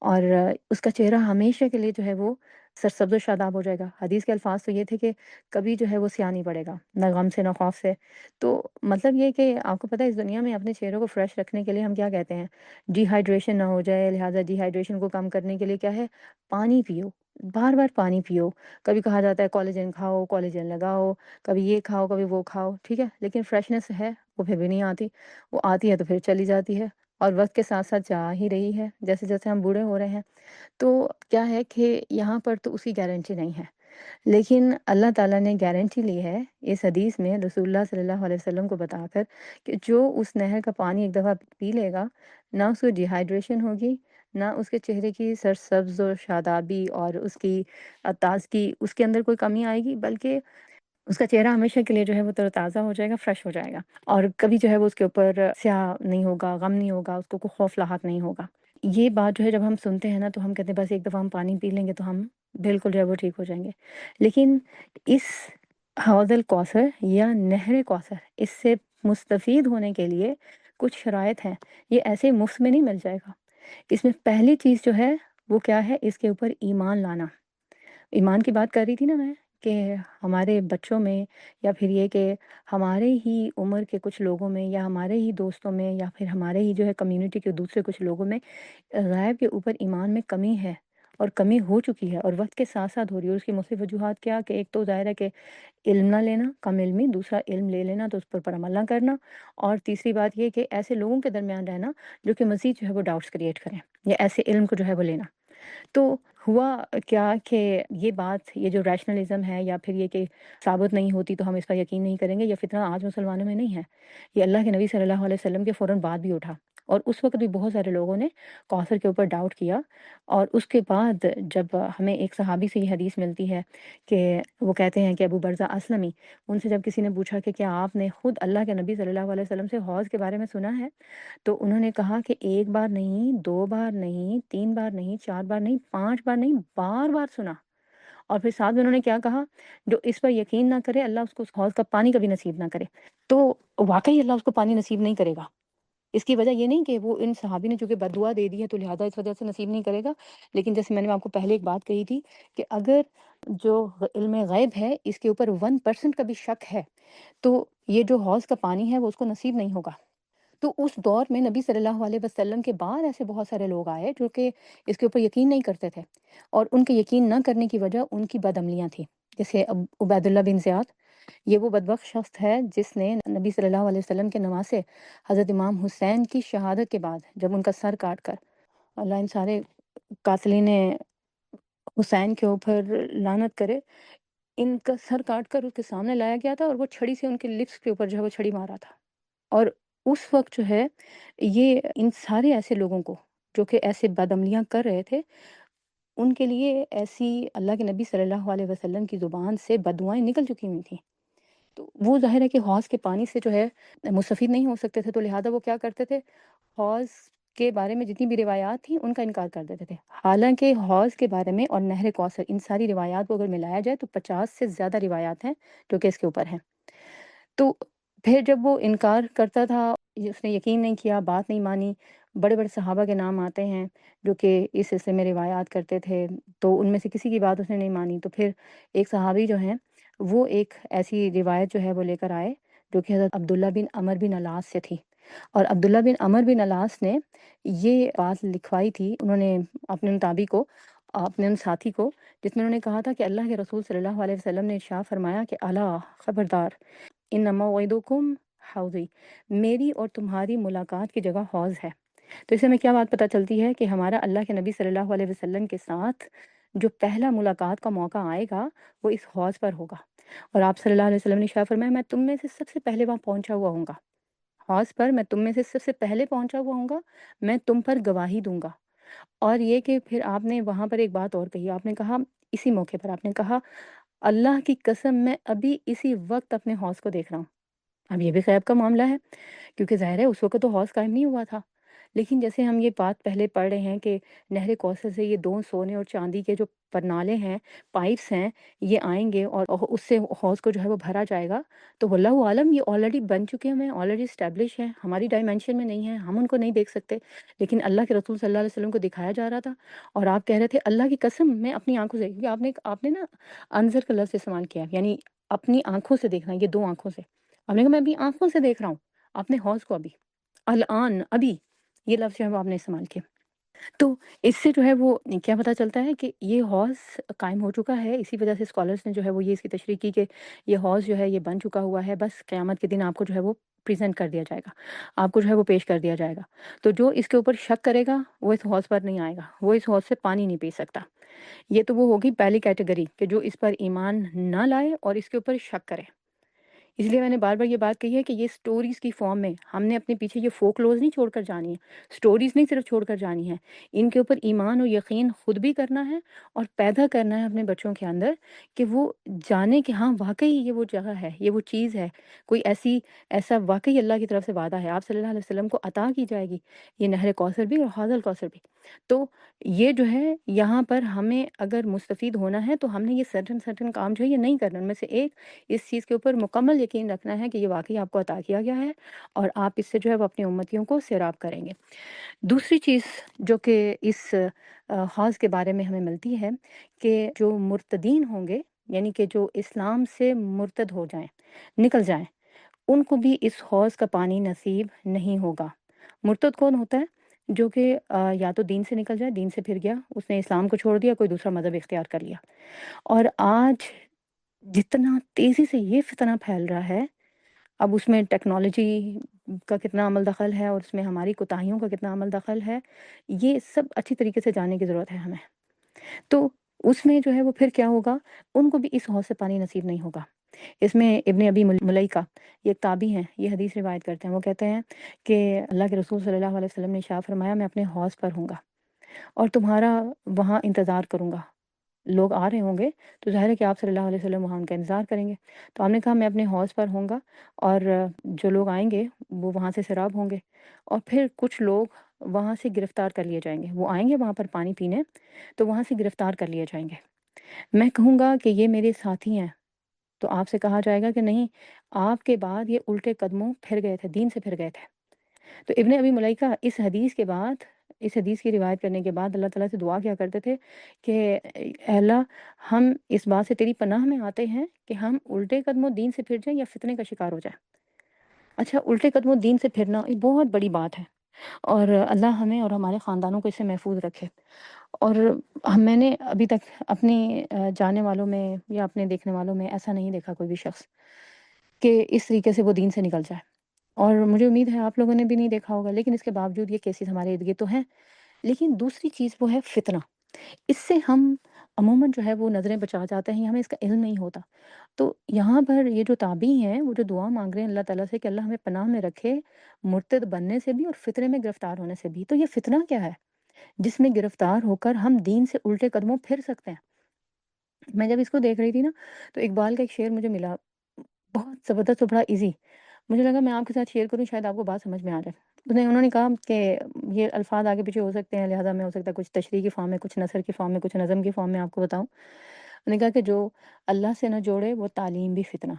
اور اس کا چہرہ ہمیشہ کے لیے جو ہے وہ سرسبز و شاداب ہو جائے گا۔ حدیث کے الفاظ تو یہ تھے کہ کبھی جو ہے وہ سیاہ نہیں پڑے گا، نہ غم سے نہ خوف سے۔ تو مطلب یہ کہ آپ کو پتہ ہے اس دنیا میں اپنے چہروں کو فریش رکھنے کے لیے ہم کیا کہتے ہیں، ڈی ہائیڈریشن نہ ہو جائے، لہٰذا ڈی ہائیڈریشن کو کم کرنے کے لیے کیا ہے، پانی پیو، بار بار پانی پیو۔ کبھی کہا جاتا ہے کولیجن کھاؤ، کولیجن لگاؤ، کبھی یہ کھاؤ، کبھی وہ کھاؤ، ٹھیک ہے، لیکن فریشنس ہے وہ پھر بھی نہیں آتی، وہ آتی ہے تو پھر چلی جاتی ہے، اور وقت کے ساتھ ساتھ جا ہی رہی ہے جیسے جیسے ہم بوڑھے ہو رہے ہیں۔ تو کیا ہے کہ یہاں پر تو اس کی گارنٹی نہیں ہے، لیکن اللہ تعالیٰ نے گارنٹی لی ہے اس حدیث میں رسول اللہ صلی اللہ علیہ وسلم کو بتا کر کہ جو اس نہر کا پانی ایک دفعہ پی لے گا، نہ اس کو ڈی ہائیڈریشن ہوگی، نہ اس کے چہرے کی سرسبز و شادابی اور اس کی تازگی، اس کے اندر کوئی کمی آئے گی، بلکہ اس کا چہرہ ہمیشہ کے لیے جو ہے وہ تر و تازہ ہو جائے گا، فریش ہو جائے گا، اور کبھی جو ہے وہ اس کے اوپر سیاہ نہیں ہوگا، غم نہیں ہوگا، اس کو کوئی خوف لاحق نہیں ہوگا۔ یہ بات جو ہے جب ہم سنتے ہیں نا تو ہم کہتے ہیں بس ایک دفعہ ہم پانی پی لیں گے تو ہم بالکل جو ہے وہ ٹھیک ہو جائیں گے، لیکن اس حوض الکوثر یا نہر کوثر، اس سے مستفید ہونے کے لیے کچھ شرائط ہیں، یہ ایسے مفت میں نہیں مل جائے گا۔ اس میں پہلی چیز جو ہے وہ کیا ہے، اس کے اوپر ایمان لانا۔ ایمان کی بات کر رہی تھی نا میں کہ ہمارے بچوں میں، یا پھر یہ کہ ہمارے ہی عمر کے کچھ لوگوں میں، یا ہمارے ہی دوستوں میں، یا پھر ہمارے ہی جو ہے کمیونٹی کے دوسرے کچھ لوگوں میں غیب کے اوپر ایمان میں کمی ہے، اور کمی ہو چکی ہے، اور وقت کے ساتھ ساتھ ہو رہی ہے۔ اور اس کی مختلف وجوہات کیا کہ ایک تو ظاہر ہے کہ علم نہ لینا، کم علمی، دوسرا علم لے لینا تو اس پر عمل نہ کرنا، اور تیسری بات یہ کہ ایسے لوگوں کے درمیان رہنا جو کہ مزید جو ہے وہ ڈاؤٹس کریٹ کریں، یا ایسے علم کو جو ہے وہ لینا۔ تو ہوا کیا کہ یہ بات، یہ جو ریشنلزم ہے، یا پھر یہ کہ ثابت نہیں ہوتی تو ہم اس پر یقین نہیں کریں گے، یہ فتنہ آج مسلمانوں میں نہیں ہے، یہ اللہ کے نبی صلی اللہ علیہ وسلم کے فوراً بعد بھی اٹھا، اور اس وقت بھی بہت سارے لوگوں نے کوثر کے اوپر ڈاؤٹ کیا۔ اور اس کے بعد جب ہمیں ایک صحابی سے یہ حدیث ملتی ہے کہ وہ کہتے ہیں کہ ابو برزہ اسلمی، ان سے جب کسی نے پوچھا کہ کیا آپ نے خود اللہ کے نبی صلی اللہ علیہ وسلم سے حوض کے بارے میں سنا ہے، تو انہوں نے کہا کہ ایک بار نہیں، دو بار نہیں، تین بار نہیں، چار بار نہیں، پانچ بار نہیں، بار بار سنا۔ اور پھر ساتھ میں انہوں نے کیا کہا، جو اس پر یقین نہ کرے اللہ اس کو اس حوض کا پانی کبھی نصیب نہ کرے۔ تو واقعی اللہ اس کو پانی نصیب نہیں کرے گا۔ اس کی وجہ یہ نہیں کہ وہ ان صحابی نے چونکہ بد دعا دے دی ہے تو لہٰذا اس وجہ سے نصیب نہیں کرے گا، لیکن جیسے میں نے آپ کو پہلے ایک بات کہی تھی کہ اگر جو علم غیب ہے اس کے اوپر 1% کا بھی شک ہے تو یہ جو حوض کا پانی ہے وہ اس کو نصیب نہیں ہوگا۔ تو اس دور میں نبی صلی اللہ علیہ وسلم کے بعد ایسے بہت سارے لوگ آئے جو کہ اس کے اوپر یقین نہیں کرتے تھے، اور ان کے یقین نہ کرنے کی وجہ ان کی بد عملیاں تھیں، جیسے عبید اللہ بن زیاد، یہ وہ بدبخت شخص ہے جس نے نبی صلی اللہ علیہ وسلم کے نواسے حضرت امام حسین کی شہادت کے بعد جب ان کا سر کاٹ کر، اللہ ان سارے قاتلین حسین کے اوپر لعنت کرے، ان کا سر کاٹ کر اس کے سامنے لایا گیا تھا، اور وہ چھڑی سے ان کے لپس کے اوپر جو ہے وہ چھڑی مارا تھا۔ اور اس وقت جو ہے یہ ان سارے ایسے لوگوں کو جو کہ ایسے بدعملیاں کر رہے تھے، ان کے لیے ایسی اللہ کے نبی صلی اللہ علیہ وسلم کی زبان سے بددعائیں نکل چکی ہوئی تھیں۔ تو وہ ظاہر ہے کہ حوض کے پانی سے جو ہے مستفید نہیں ہو سکتے تھے، تو لہٰذا وہ کیا کرتے تھے، حوض کے بارے میں جتنی بھی روایات تھیں ان کا انکار کر دیتے تھے، حالانکہ حوض کے بارے میں اور نہر کوثر ان ساری روایات کو اگر ملایا جائے تو 50 سے زیادہ روایات ہیں جو کہ اس کے اوپر ہیں۔ تو پھر جب وہ انکار کرتا تھا، اس نے یقین نہیں کیا، بات نہیں مانی، بڑے بڑے صحابہ کے نام آتے ہیں جو کہ اس سلسلے میں روایات کرتے تھے، تو ان میں سے کسی کی بات اس نے نہیں مانی، تو پھر ایک صحابی جو ہیں وہ ایک ایسی روایت جو ہے وہ لے کر آئے جو کہ حضرت عبداللہ بن عمر بن العاص سے تھی، اور عبداللہ بن عمر بن العاص نے یہ بات لکھوائی تھی انہوں نے اپنے ان تابعی کو، اپنے ان ساتھی کو، جس میں انہوں نے کہا تھا کہ اللہ کے رسول صلی اللہ علیہ وسلم نے ارشاد فرمایا کہ الا خبردار، ان موعدکم حوضی، میری اور تمہاری ملاقات کی جگہ حوض ہے۔ تو اس سے ہمیں کیا بات پتہ چلتی ہے کہ ہمارا اللہ کے نبی صلی اللہ علیہ وسلم کے ساتھ جو پہلا ملاقات کا موقع آئے گا وہ اس حوض پر ہوگا، اور آپ صلی اللہ علیہ وسلم نے ارشاد فرمایا میں تم میں سے سب سے پہلے وہاں پہنچا ہوا ہوں گا، حوض پر میں تم میں سے سب سے پہلے پہنچا ہوا ہوں گا، میں تم پر گواہی دوں گا۔ اور یہ کہ پھر آپ نے وہاں پر ایک بات اور کہی، آپ نے کہا اسی موقع پر آپ نے کہا اللہ کی قسم میں ابھی اسی وقت اپنے حوض کو دیکھ رہا ہوں۔ اب یہ بھی غیب کا معاملہ ہے کیونکہ ظاہر ہے اس وقت تو حوض قائم نہیں ہوا تھا، لیکن جیسے ہم یہ بات پہلے پڑھ رہے ہیں کہ نہر کوثر سے یہ 2 سونے اور چاندی کے جو پرنالے ہیں، پائپس ہیں، یہ آئیں گے اور اس سے حوض کو جو ہے وہ بھرا جائے گا، تو واللہ عالم یہ آلریڈی بن چکے ہیں، آلریڈی اسٹیبلش ہیں، ہماری ڈائمینشن میں نہیں ہیں، ہم ان کو نہیں دیکھ سکتے، لیکن اللہ کے رسول صلی اللہ علیہ وسلم کو دکھایا جا رہا تھا، اور آپ کہہ رہے تھے اللہ کی قسم میں اپنی آنکھوں سے، کیونکہ آپ نے نا انظر کا لفظ استعمال کیا، یعنی اپنی آنکھوں سے دیکھنا، یہ 2 آنکھوں سے، آپ نے کہا میں ابھی آنکھوں سے دیکھ رہا ہوں اپنے حوض کو، ابھی الآن، ابھی، یہ لفظ جو ہے وہ آپ نے استعمال کیا۔ تو اس سے جو ہے وہ کیا پتہ چلتا ہے کہ یہ حوض قائم ہو چکا ہے، اسی وجہ سے اسکالرس نے جو ہے وہ یہ اس کی تشریح کی کہ یہ حوض جو ہے یہ بن چکا ہوا ہے، بس قیامت کے دن آپ کو جو ہے وہ پریزنٹ کر دیا جائے گا، آپ کو جو ہے وہ پیش کر دیا جائے گا۔ تو جو اس کے اوپر شک کرے گا وہ اس حوض پر نہیں آئے گا، وہ اس حوض سے پانی نہیں پی سکتا۔ یہ تو وہ ہوگی پہلی کیٹیگری کہ جو اس پر ایمان نہ لائے اور اس کے اوپر شک کرے۔ اس لیے میں نے بار بار یہ بات کہی ہے کہ یہ سٹوریز کی فارم میں ہم نے اپنے پیچھے یہ فوک لوز نہیں چھوڑ کر جانی ہے، سٹوریز نہیں صرف چھوڑ کر جانی ہے، ان کے اوپر ایمان و یقین خود بھی کرنا ہے اور پیدا کرنا ہے اپنے بچوں کے اندر کہ وہ جانے کہ ہاں واقعی یہ وہ جگہ ہے، یہ وہ چیز ہے، کوئی ایسا واقعی اللہ کی طرف سے وعدہ ہے، آپ صلی اللہ علیہ وسلم کو عطا کی جائے گی یہ نہر کوثر بھی اور حوض الکوثر بھی۔ تو یہ جو ہے یہاں پر ہمیں اگر مستفید ہونا ہے تو ہم نے یہ سرٹن کام جو ہے یہ نہیں کرنا، ان میں سے ایک اس چیز کے اوپر مکمل یقین رکھنا ہے کہ یہ واقعی آپ کو عطا کیا گیا ہے اور آپ اس سے جو ہے وہ اپنی امتیوں کو سیراب کریں گے۔ دوسری چیز جو کہ اس حوض کے بارے میں ہمیں ملتی ہے کہ جو مرتدین ہوں گے، یعنی کہ جو اسلام سے مرتد ہو جائیں، نکل جائیں، ان کو بھی اس حوض کا پانی نصیب نہیں ہوگا۔ مرتد کون ہوتا ہے؟ جو کہ یا تو دین سے نکل جائے، دین سے پھر گیا، اس نے اسلام کو چھوڑ دیا، کوئی دوسرا مذہب اختیار کر لیا۔ اور آج جتنا تیزی سے یہ فتنہ پھیل رہا ہے، اب اس میں ٹیکنالوجی کا کتنا عمل دخل ہے اور اس میں ہماری کوتاہیوں کا کتنا عمل دخل ہے، یہ سب اچھی طریقے سے جاننے کی ضرورت ہے ہمیں۔ تو اس میں جو ہے وہ پھر کیا ہوگا، ان کو بھی اس حوض سے پانی نصیب نہیں ہوگا۔ اس میں ابن ابی ملیکہ، یہ ایک تابعی ہیں، یہ حدیث روایت کرتے ہیں، وہ کہتے ہیں کہ اللہ کے رسول صلی اللہ علیہ وسلم نے ارشاد فرمایا میں اپنے حوض پر ہوں گا اور تمہارا وہاں انتظار کروں گا، لوگ آ رہے ہوں گے تو ظاہر ہے کہ آپ صلی اللہ علیہ وسلم وہاں ان کا انتظار کریں گے۔ تو آپ نے کہا میں اپنے حوض پر ہوں گا اور جو لوگ آئیں گے وہ وہاں سے سیراب ہوں گے، اور پھر کچھ لوگ وہاں سے گرفتار کر لیے جائیں گے، وہ آئیں گے وہاں پر پانی پینے، تو وہاں سے گرفتار کر لیے جائیں گے۔ میں کہوں گا کہ یہ میرے ساتھی ہیں، تو آپ سے کہا جائے گا کہ نہیں، آپ کے بعد یہ الٹے قدموں پھر گئے تھے، دین سے پھر گئے تھے۔ تو ابن ابی ملیکہ اس حدیث کے بعد، اس حدیث کی روایت کرنے کے بعد اللہ تعالیٰ سے دعا کیا کرتے تھے کہ اے اللہ، ہم اس بات سے تیری پناہ میں آتے ہیں کہ ہم الٹے قدموں دین سے پھر جائیں یا فتنے کا شکار ہو جائیں۔ اچھا، الٹے قدموں دین سے پھرنا یہ بہت بڑی بات ہے، اور اللہ ہمیں اور ہمارے خاندانوں کو اس سے محفوظ رکھے۔ اور میں نے ابھی تک اپنی جاننے والوں میں یا اپنے دیکھنے والوں میں ایسا نہیں دیکھا کوئی بھی شخص کہ اس طریقے سے وہ دین سے نکل جائے، اور مجھے امید ہے آپ لوگوں نے بھی نہیں دیکھا ہوگا، لیکن اس کے باوجود یہ کیسز ہمارے ارد گرد تو ہیں۔ لیکن دوسری چیز وہ ہے فتنہ، اس سے ہم عموماً جو ہے وہ نظریں بچا جاتے ہیں، ہمیں اس کا علم نہیں ہوتا۔ تو یہاں پر یہ جو تابعی ہیں وہ جو دعا مانگ رہے ہیں اللہ تعالیٰ سے کہ اللہ ہمیں پناہ میں رکھے مرتد بننے سے بھی اور فتنے میں گرفتار ہونے سے بھی، تو یہ فتنہ کیا ہے جس میں گرفتار ہو کر ہم دین سے الٹے قدموں پھر سکتے ہیں؟ میں جب اس کو دیکھ رہی تھی نا تو اقبال کا ایک شعر مجھے ملا، بہت زبردست اور بڑا ایزی، مجھے لگا میں آپ کے ساتھ شیئر کروں، شاید آپ کو بات سمجھ میں آ جائے۔ انہوں نے کہا کہ یہ الفاظ آگے پیچھے ہو سکتے ہیں، لہٰذا میں ہو سکتا ہے کچھ تشریح کی فارم میں، کچھ نثر کی فارم میں، کچھ نظم کی فارم میں آپ کو بتاؤں۔ انہوں نے کہا کہ جو اللہ سے نہ جوڑے وہ تعلیم بھی فتنہ۔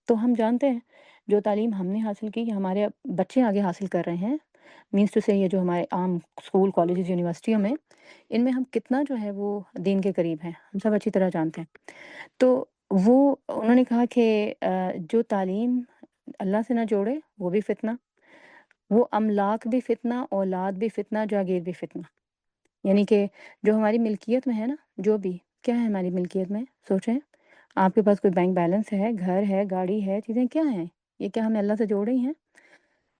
تو ہم جانتے ہیں جو تعلیم ہم نے حاصل کی، ہمارے بچے آگے حاصل کر رہے ہیں، مینس ٹو سے یہ جو ہمارے عام اسکول، کالجز، یونیورسٹیوں میں، ان میں ہم کتنا جو ہے وہ دین کے قریب ہیں، ہم سب اچھی طرح جانتے ہیں۔ تو وہ انہوں نے کہا کہ جو تعلیم اللہ سے نہ جوڑے وہ بھی فتنہ، وہ املاک بھی فتنہ، اولاد بھی فتنہ، جاگیر بھی فتنہ۔ یعنی کہ جو ہماری ملکیت میں ہے نا، جو بھی کیا ہے ہماری ملکیت میں، سوچیں آپ کے پاس کوئی بینک بیلنس ہے، گھر ہے، گاڑی ہے، چیزیں کیا ہیں، یہ کیا ہمیں اللہ سے جوڑ رہی ہیں؟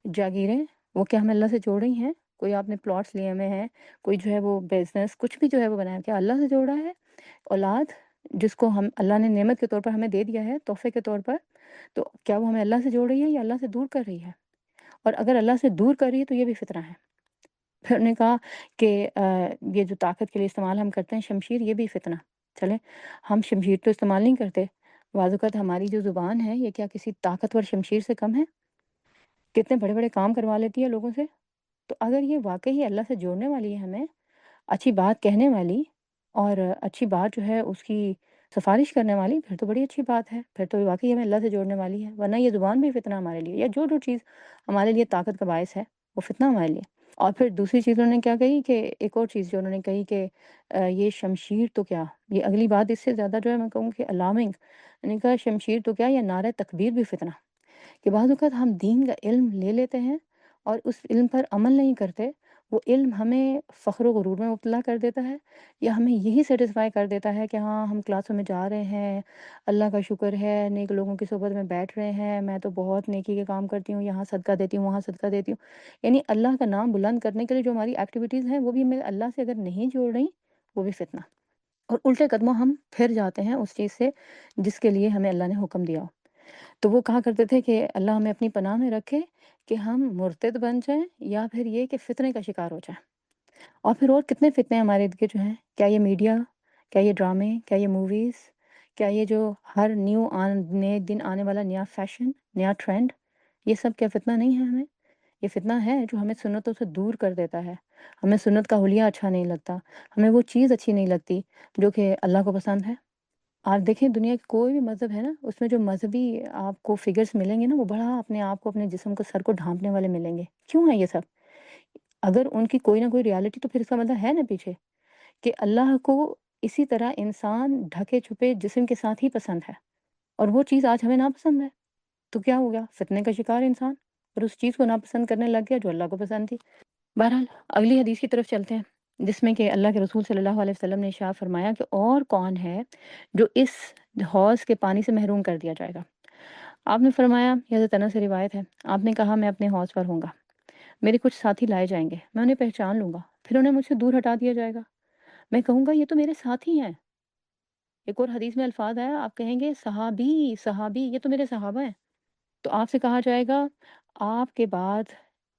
جاگیریں، وہ کیا ہمیں اللہ سے جوڑ رہی ہیں؟ کوئی آپ نے پلاٹس لیے ہوئے ہیں، کوئی جو ہے وہ بزنس کچھ بھی جو ہے وہ بنایا، کیا اللہ سے جوڑا ہے؟ اولاد جس کو ہم اللہ نے نعمت کے طور پر ہمیں دے دیا ہے، تحفے کے طور پر، تو کیا وہ ہمیں اللہ سے جوڑ رہی ہے یا اللہ سے دور کر رہی ہے؟ اور اگر اللہ سے دور کر رہی ہے تو یہ بھی فتنہ ہے۔ پھر انہوں نے کہا کہ یہ جو طاقت کے لیے استعمال ہم کرتے ہیں شمشیر، یہ بھی فتنہ۔ چلیں، ہم شمشیر تو استعمال نہیں کرتے، بعض اوقات ہماری جو زبان ہے یہ کیا کسی طاقتور شمشیر سے کم ہے؟ کتنے بڑے بڑے کام کروا لیتی ہے لوگوں سے، تو اگر یہ واقعی اللہ سے جوڑنے والی ہے ہمیں، اچھی بات کہنے والی اور اچھی بات جو ہے اس کی سفارش کرنے والی، پھر تو بڑی اچھی بات ہے، پھر تو یہ واقعی ہمیں اللہ سے جوڑنے والی ہے، ورنہ یہ زبان بھی فتنہ ہمارے لیے، یا جو چیز ہمارے لیے طاقت کا باعث ہے وہ فتنہ ہمارے لیے۔ اور پھر دوسری چیز انہوں نے کیا کہی کہ ایک اور چیز جو انہوں نے کہی کہ یہ شمشیر تو کیا، یہ اگلی بات اس سے زیادہ جو ہے میں کہوں کہ الارمنگ، میں نے کہا شمشیر تو کیا، یہ نعرہ تکبیر بھی فتنہ، کہ بعض اوقات ہم دین کا علم لے لیتے ہیں اور اس علم پر عمل نہیں کرتے، وہ علم ہمیں فخر و غرور میں مبتلا کر دیتا ہے، یا ہمیں یہی سیٹسفائی کر دیتا ہے کہ ہاں ہم کلاسوں میں جا رہے ہیں، اللہ کا شکر ہے، نیک لوگوں کی صحبت میں بیٹھ رہے ہیں، میں تو بہت نیکی کے کام کرتی ہوں، یہاں صدقہ دیتی ہوں، وہاں صدقہ دیتی ہوں، یعنی اللہ کا نام بلند کرنے کے لیے جو ہماری ایکٹیویٹیز ہیں وہ بھی ہمیں اللہ سے اگر نہیں جوڑ رہی، وہ بھی فتنہ، اور الٹے قدموں ہم پھر جاتے ہیں اس چیز سے جس کے لیے ہمیں اللہ نے حکم دیا ہو۔ تو وہ کہا کرتے تھے کہ اللہ ہمیں اپنی پناہ میں رکھے کہ ہم مرتد بن جائیں یا پھر یہ کہ فتنے کا شکار ہو جائیں۔ اور پھر اور کتنے فتنے ہمارے ارد گرد جو ہیں، کیا یہ میڈیا، کیا یہ ڈرامے، کیا یہ موویز، کیا یہ جو ہر نئے دن آنے والا نیا فیشن، نیا ٹرینڈ، یہ سب کیا فتنہ نہیں ہے ہمیں؟ یہ فتنہ ہے جو ہمیں سنتوں سے دور کر دیتا ہے، ہمیں سنت کا حلیہ اچھا نہیں لگتا، ہمیں وہ چیز اچھی نہیں لگتی جو کہ اللہ کو پسند ہے۔ آپ دیکھیں دنیا کا کوئی بھی مذہب ہے نا، اس میں جو مذہبی آپ کو فگرز ملیں گے نا، وہ بڑا اپنے آپ کو، اپنے جسم کو، سر کو ڈھانپنے والے ملیں گے۔ کیوں ہے یہ سب؟ اگر ان کی کوئی نہ کوئی ریالٹی تو پھر اس کا مطلب ہے نا پیچھے کہ اللہ کو اسی طرح انسان ڈھکے چھپے جسم کے ساتھ ہی پسند ہے، اور وہ چیز آج ہمیں ناپسند ہے، تو کیا ہو گیا؟ فتنے کا شکار انسان، اور اس چیز کو ناپسند کرنے لگ گیا جو اللہ کو پسند تھی۔ بہرحال اگلی حدیث کی طرف چلتے ہیں، جس میں کہ اللہ کے رسول صلی اللہ علیہ وسلم نے ارشاد فرمایا کہ اور کون ہے جو اس حوض کے پانی سے محروم کر دیا جائے گا۔ آپ نے فرمایا، یہ حضرت انس سے روایت ہے، آپ نے کہا میں اپنے حوض پر ہوں گا، میرے کچھ ساتھی لائے جائیں گے، میں انہیں پہچان لوں گا، پھر انہیں مجھ سے دور ہٹا دیا جائے گا، میں کہوں گا یہ تو میرے ساتھی ہیں۔ ایک اور حدیث میں الفاظ آیا، آپ کہیں گے صحابی صحابی، یہ تو میرے صحابہ ہیں، تو آپ سے کہا جائے گا آپ کے بعد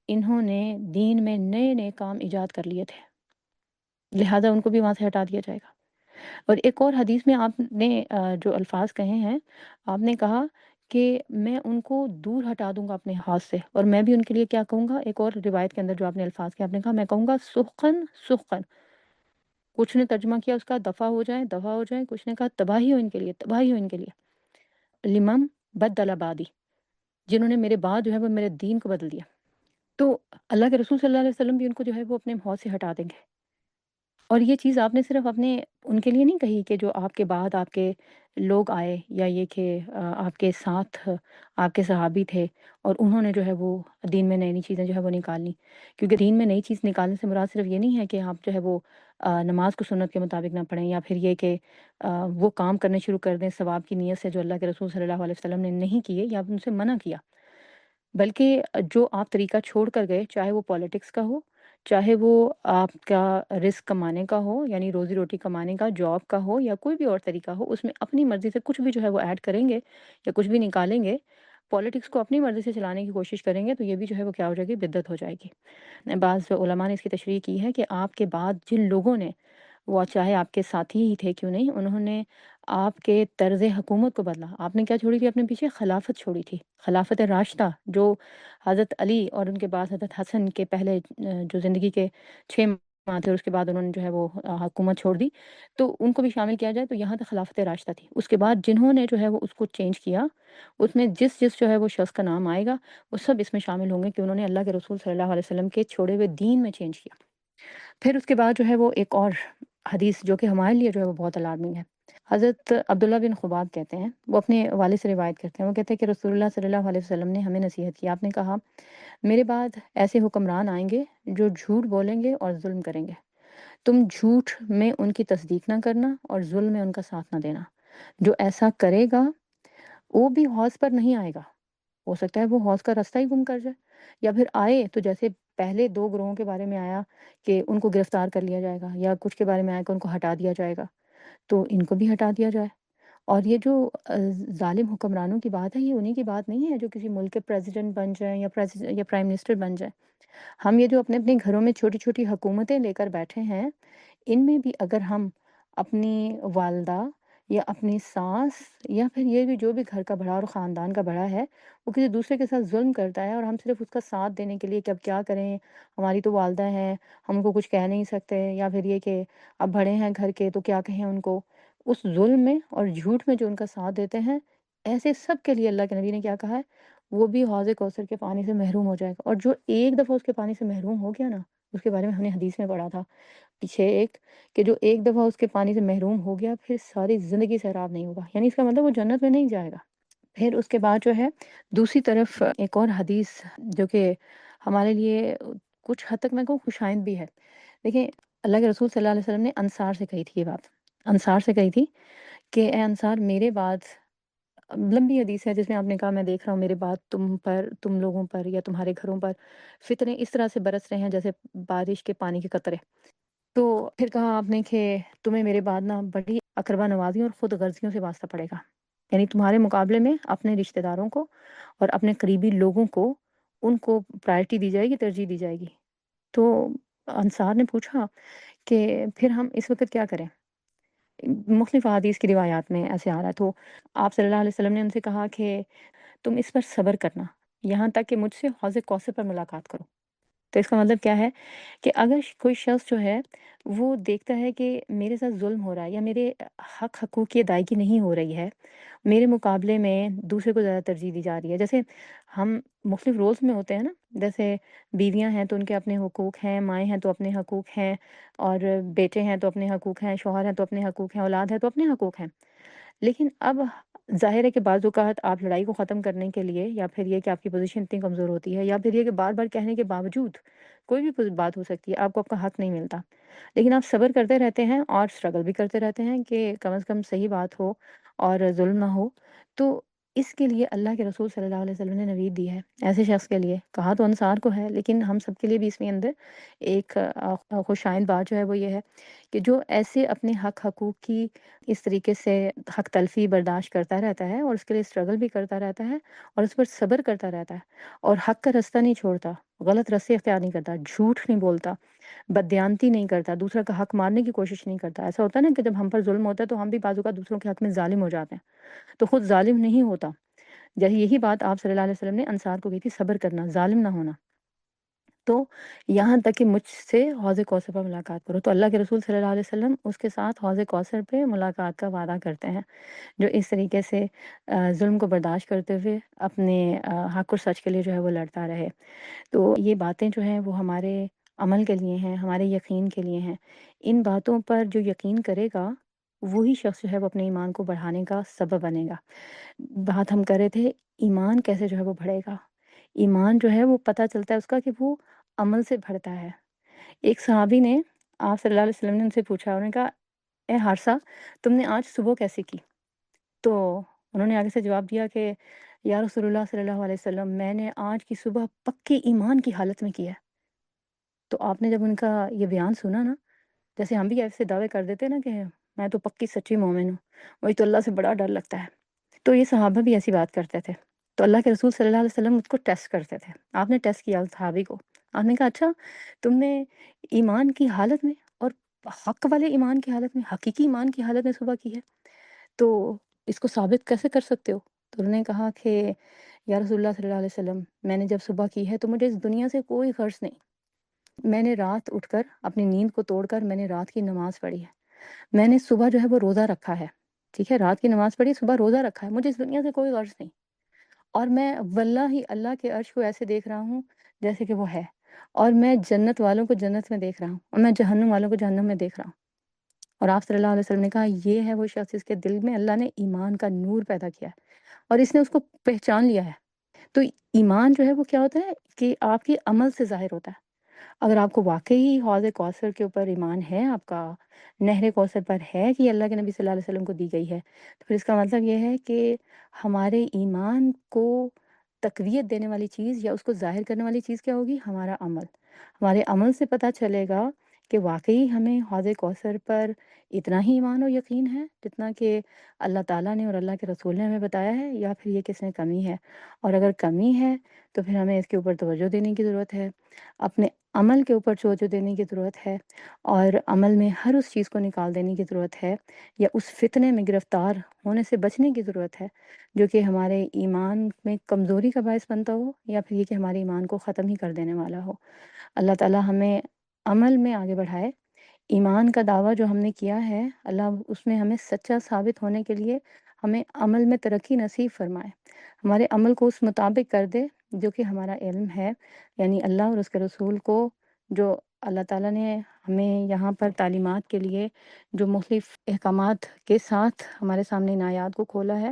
انہوں نے دین میں نئے نئے کام ایجاد کر لیے تھے، لہٰذا ان کو بھی وہاں سے ہٹا دیا جائے گا۔ اور ایک اور حدیث میں آپ نے جو الفاظ کہے ہیں، آپ نے کہا کہ میں ان کو دور ہٹا دوں گا اپنے ہاتھ سے، اور میں بھی ان کے لیے کیا کہوں گا، ایک اور روایت کے اندر جو آپ نے الفاظ کہے، آپ نے کہا میں کہوں گا سحقن سحقن، کچھ نے ترجمہ کیا اس کا دفع ہو جائیں دفع ہو جائیں، کچھ نے کہا تباہی ہو ان کے لیے، تباہی ہو ان کے لیے، لمم بدل آبادی، جنہوں نے میرے بعد جو ہے وہ میرے دین کو بدل دیا۔ تو اللہ کے رسول صلی اللہ علیہ وسلم بھی ان کو جو ہے وہ اپنے حوض سے ہٹا دیں گے۔ اور یہ چیز آپ نے صرف اپنے ان کے لیے نہیں کہی کہ جو آپ کے بعد آپ کے لوگ آئے، یا یہ کہ آپ کے ساتھ آپ کے صحابی تھے اور انہوں نے جو ہے وہ دین میں نئی نئی چیزیں جو ہے وہ نکالیں، کیونکہ دین میں نئی چیز نکالنے سے مراد صرف یہ نہیں ہے کہ آپ جو ہے وہ نماز کو سنت کے مطابق نہ پڑھیں، یا پھر یہ کہ وہ کام کرنے شروع کر دیں ثواب کی نیت سے جو اللہ کے رسول صلی اللہ علیہ وسلم نے نہیں کیے یا ان سے منع کیا، بلکہ جو آپ طریقہ چھوڑ کر گئے، چاہے وہ پالیٹکس کا ہو، چاہے وہ آپ کا رزق کمانے کا ہو، یعنی روزی روٹی کمانے کا، جاب کا ہو، یا کوئی بھی اور طریقہ ہو، اس میں اپنی مرضی سے کچھ بھی جو ہے وہ ایڈ کریں گے یا کچھ بھی نکالیں گے، پالیٹکس کو اپنی مرضی سے چلانے کی کوشش کریں گے، تو یہ بھی جو ہے وہ کیا ہو جائے گی، بدعت ہو جائے گی۔ بعض علماء نے اس کی تشریح کی ہے کہ آپ کے بعد جن لوگوں نے، وہ چاہے آپ کے ساتھی ہی تھے کیوں نہیں، انہوں نے آپ کے طرز حکومت کو بدلا۔ آپ نے کیا چھوڑی تھی اپنے پیچھے؟ خلافت چھوڑی تھی، خلافت راشدہ، جو حضرت علی اور ان کے بعد حضرت حسن کے پہلے جو زندگی کے 6 ماہ تھے، اس کے بعد انہوں نے جو ہے وہ حکومت چھوڑ دی، تو ان کو بھی شامل کیا جائے تو یہاں تک خلافت راشدہ تھی۔ اس کے بعد جنہوں نے جو ہے وہ اس کو چینج کیا، اس میں جس جس جو ہے وہ شخص کا نام آئے گا، وہ سب اس میں شامل ہوں گے کہ انہوں نے اللہ کے رسول صلی اللہ علیہ وسلم کے چھوڑے ہوئے دین میں چینج کیا۔ پھر اس کے بعد جو ہے وہ ایک اور حدیث جو کہ ہمارے لیے جو ہے وہ بہت الارمنگ ہے۔ حضرت عبداللہ بن خباب کہتے ہیں، وہ اپنے والد سے روایت کرتے ہیں، وہ کہتے ہیں کہ رسول اللہ صلی اللہ علیہ وسلم نے ہمیں نصیحت کی، آپ نے کہا میرے بعد ایسے حکمران آئیں گے جو جھوٹ بولیں گے اور ظلم کریں گے، تم جھوٹ میں ان کی تصدیق نہ کرنا اور ظلم میں ان کا ساتھ نہ دینا، جو ایسا کرے گا وہ بھی حوض پر نہیں آئے گا، ہو سکتا ہے وہ حوض کا راستہ ہی گم کر جائے، یا پھر آئے تو جیسے پہلے 2 گروہوں کے بارے میں آیا کہ ان کو گرفتار کر لیا جائے گا، یا کچھ کے بارے میں آیا کہ ان کو ہٹا دیا جائے گا، تو ان کو بھی ہٹا دیا جائے۔ اور یہ جو ظالم حکمرانوں کی بات ہے، یہ انہیں کی بات نہیں ہے جو کسی ملک کے پریزیڈنٹ بن جائیں یا پرائم منسٹر بن جائیں۔ ہم یہ جو اپنے اپنے گھروں میں چھوٹی چھوٹی حکومتیں لے کر بیٹھے ہیں، ان میں بھی اگر ہم اپنی والدہ یا اپنی ساس یا پھر یہ کہ جو بھی گھر کا بڑا اور خاندان کا بڑا ہے وہ کسی دوسرے کے ساتھ ظلم کرتا ہے اور ہم صرف اس کا ساتھ دینے کے لیے کہ اب کیا کریں، ہماری تو والدہ ہیں، ہم ان کو کچھ کہہ نہیں سکتے، یا پھر یہ کہ اب بڑے ہیں گھر کے تو کیا کہیں ان کو، اس ظلم میں اور جھوٹ میں جو ان کا ساتھ دیتے ہیں، ایسے سب کے لیے اللہ کے نبی نے کیا کہا ہے، وہ بھی حوض کوثر کے پانی سے محروم ہو جائے گا۔ اور جو ایک دفعہ اس کے پانی سے محروم ہو گیا نا، اس کے بارے میں ہم نے حدیث میں پڑھا تھا پیچھے ایک، کہ جو ایک دفعہ اس کے پانی سے محروم ہو گیا پھر ساری زندگی سیراب نہیں ہوگا، یعنی اس کا مطلب وہ جنت میں نہیں جائے گا۔ پھر اس کے بعد جو ہے دوسری طرف ایک اور حدیث جو کہ ہمارے لیے کچھ حد تک میں کہوں خوشائند بھی ہے۔ دیکھیں اللہ کے رسول صلی اللہ علیہ وسلم نے انصار سے کہی تھی یہ بات، انصار سے کہی تھی کہ اے انصار میرے بعد، لمبی حدیث ہے جس میں آپ نے کہا میں دیکھ رہا ہوں میرے بعد تم پر، تم لوگوں پر یا تمہارے گھروں پر فتنے اس طرح سے برس رہے ہیں جیسے بارش کے پانی کے قطرے۔ تو پھر کہا آپ نے کہ تمہیں میرے بعد نا بڑی اقربا نوازیوں اور خود غرضیوں سے واسطہ پڑے گا، یعنی تمہارے مقابلے میں اپنے رشتہ داروں کو اور اپنے قریبی لوگوں کو، ان کو پرائرٹی دی جائے گی، ترجیح دی جائے گی۔ تو انصار نے پوچھا کہ پھر ہم اس وقت کیا کریں؟ مختلف احادیث کی روایات میں ایسے آ رہا ہے، تو آپ صلی اللہ علیہ وسلم نے ان سے کہا کہ تم اس پر صبر کرنا یہاں تک کہ مجھ سے حوض کوثر پر ملاقات کرو۔ تو اس کا مطلب کیا ہے کہ اگر کوئی شخص جو ہے وہ دیکھتا ہے کہ میرے ساتھ ظلم ہو رہا ہے یا میرے حقوق کی ادائیگی نہیں ہو رہی ہے، میرے مقابلے میں دوسرے کو زیادہ ترجیح دی جا رہی ہے، جیسے ہم مختلف رولز میں ہوتے ہیں نا، جیسے بیویاں ہیں تو ان کے اپنے حقوق ہیں، مائیں ہیں تو اپنے حقوق ہیں، اور بیٹے ہیں تو اپنے حقوق ہیں، شوہر ہیں تو اپنے حقوق ہیں، اولاد ہے تو اپنے حقوق ہیں۔ لیکن اب ظاہر ہے کہ بعض اوقات آپ لڑائی کو ختم کرنے کے لیے، یا پھر یہ کہ آپ کی پوزیشن اتنی کمزور ہوتی ہے، یا پھر یہ کہ بار بار کہنے کے باوجود کوئی بھی بات ہو سکتی ہے، آپ کو آپ کا حق نہیں ملتا، لیکن آپ صبر کرتے رہتے ہیں اور اسٹرگل بھی کرتے رہتے ہیں کہ کم از کم صحیح بات ہو اور ظلم نہ ہو، تو اس کے لیے اللہ کے رسول صلی اللہ علیہ وسلم نے نوید دی ہے ایسے شخص کے لیے۔ کہا تو انصار کو ہے، لیکن ہم سب کے لیے بھی اس میں اندر ایک خوشائند بات جو ہے وہ یہ ہے کہ جو ایسے اپنے حقوق کی اس طریقے سے حق تلفی برداشت کرتا رہتا ہے اور اس کے لیے اسٹرگل بھی کرتا رہتا ہے اور اس پر صبر کرتا رہتا ہے اور حق کا رستہ نہیں چھوڑتا، غلط راستے اختیار نہیں کرتا، جھوٹ نہیں بولتا، بددیانتی نہیں کرتا، دوسرا کا حق مارنے کی کوشش نہیں کرتا۔ ایسا ہوتا ہے نا کہ جب ہم پر ظلم ہوتا ہے تو ہم بھی بعض اوقات دوسروں کے حق میں ظالم ہو جاتے ہیں، تو خود ظالم نہیں ہوتا۔ جیسے یہی بات آپ صلی اللہ علیہ وسلم نے انصار کو کہی تھی، صبر کرنا، ظالم نہ ہونا۔ تو یہاں تک کہ مجھ سے حوض کوثر پر ملاقات کرو، تو اللہ کے رسول صلی اللہ علیہ وسلم اس کے ساتھ حوض کوثر پہ ملاقات کا وعدہ کرتے ہیں، جو اس طریقے سے ظلم کو برداشت کرتے ہوئے اپنے حق اور سچ کے لیے جو ہے وہ لڑتا رہے۔ تو یہ باتیں جو ہیں وہ ہمارے عمل کے لیے ہیں، ہمارے یقین کے لیے ہیں۔ ان باتوں پر جو یقین کرے گا وہی شخص جو ہے وہ اپنے ایمان کو بڑھانے کا سبب بنے گا۔ بات ہم کر رہے تھے ایمان کیسے جو ہے وہ بڑھے گا۔ ایمان جو ہے وہ پتہ چلتا ہے اس کا کہ وہ عمل سے بڑھتا ہے۔ ایک صحابی نے آپ صلی اللہ علیہ وسلم نے ان سے پوچھا، انہوں نے کہا اے حارثہ تم نے آج صبح کیسے کی؟ تو انہوں نے آگے سے جواب دیا کہ یا رسول اللہ صلی اللہ علیہ وسلم میں نے آج کی صبح پکے ایمان کی حالت میں کیا ہے۔ تو آپ نے جب ان کا یہ بیان سنا نا، جیسے ہم بھی ایسے دعوے کر دیتے ہیں نا کہ میں تو پکی سچی مومن ہوں، وہی تو اللہ سے بڑا ڈر لگتا ہے، تو یہ صحابہ بھی ایسی بات کرتے تھے۔ تو اللہ کے رسول صلی اللہ علیہ وسلم اس کو ٹیسٹ کرتے تھے۔ آپ نے ٹیسٹ کیا اس صحابی کو، آپ نے کہا اچھا تم نے ایمان کی حالت میں اور حق والے ایمان کی حالت میں، حقیقی ایمان کی حالت میں صبح کی ہے، تو اس کو ثابت کیسے کر سکتے ہو؟ تو انہوں نے کہا کہ یا رسول اللہ صلی اللہ علیہ وسلم میں نے جب صبح کی ہے تو مجھے اس دنیا سے کوئی غرض نہیں، میں نے رات اٹھ کر اپنی نیند کو توڑ کر میں نے رات کی نماز پڑھی ہے، میں نے صبح جو ہے وہ روزہ رکھا ہے، ٹھیک ہے، رات کی نماز پڑھی، صبح روزہ رکھا ہے، مجھے اس دنیا سے کوئی غرض نہیں، اور میں واللہ اللہ کے عرش کو ایسے دیکھ رہا ہوں جیسے کہ وہ ہے، اور میں جنت والوں کو جنت میں دیکھ رہا ہوں اور میں جہنم والوں کو جہنم میں دیکھ رہا ہوں۔ اور آپ صلی اللہ علیہ وسلم نے کہا یہ ہے وہ شخص جس کے دل میں اللہ نے ایمان کا نور پیدا کیا ہے اور اس نے اس کو پہچان لیا ہے۔ تو ایمان جو ہے وہ کیا ہوتا ہے کہ آپ کے عمل سے ظاہر ہوتا ہے۔ اگر آپ کو واقعی حوض کوثر کے اوپر ایمان ہے، آپ کا نہر کوثر پر ہے کہ اللہ کے نبی صلی اللہ علیہ وسلم کو دی گئی ہے، تو پھر اس کا مطلب یہ ہے کہ ہمارے ایمان کو تقویت دینے والی چیز یا اس کو ظاہر کرنے والی چیز کیا ہوگی؟ ہمارا عمل۔ ہمارے عمل سے پتہ چلے گا کہ واقعی ہمیں حوض کوثر پر اتنا ہی ایمان و یقین ہے جتنا کہ اللہ تعالیٰ نے اور اللہ کے رسول نے ہمیں بتایا ہے، یا پھر یہ کس میں کمی ہے؟ اور اگر کمی ہے تو پھر ہمیں اس کے اوپر توجہ دینے کی ضرورت ہے، اپنے عمل کے اوپر توجہ دینے کی ضرورت ہے، اور عمل میں ہر اس چیز کو نکال دینے کی ضرورت ہے، یا اس فتنے میں گرفتار ہونے سے بچنے کی ضرورت ہے جو کہ ہمارے ایمان میں کمزوری کا باعث بنتا ہو، یا پھر یہ کہ ہمارے ایمان کو ختم ہی کر دینے والا ہو۔ اللہ تعالیٰ ہمیں عمل میں آگے بڑھائے، ایمان کا دعویٰ جو ہم نے کیا ہے اللہ اس میں ہمیں سچا ثابت ہونے کے لیے ہمیں عمل میں ترقی نصیب فرمائے، ہمارے عمل کو اس مطابق کر دے جو کہ ہمارا علم ہے، یعنی اللہ اور اس کے رسول کو جو اللہ تعالیٰ نے ہمیں یہاں پر تعلیمات کے لیے جو مختلف احکامات کے ساتھ ہمارے سامنے ان آیات کو کھولا ہے،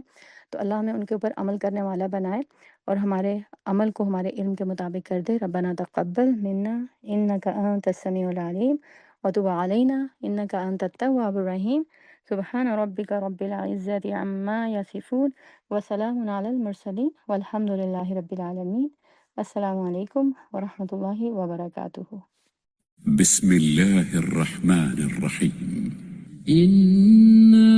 تو اللہ ہمیں ان کے اوپر عمل کرنے والا بنائے اور ہمارے عمل کو ہمارے علم کے مطابق کر دے۔ ربنا تقبل منا انک انت السمیع العلیم وتب علینا انک انت التواب الرحیم۔ سبحان ربک رب العزت عما یصفون وسلام علی المرسلین والحمد للہ رب العالمین۔ السلام علیکم ورحمۃ اللہ وبرکاتہ۔ بسم الله الرحمن الرحيم. إنا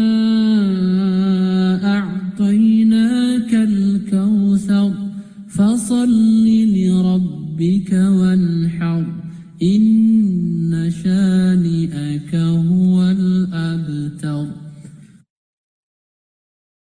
أعطيناك الكوثر فصل لربك وانحر إن شانئك هو الأبتر۔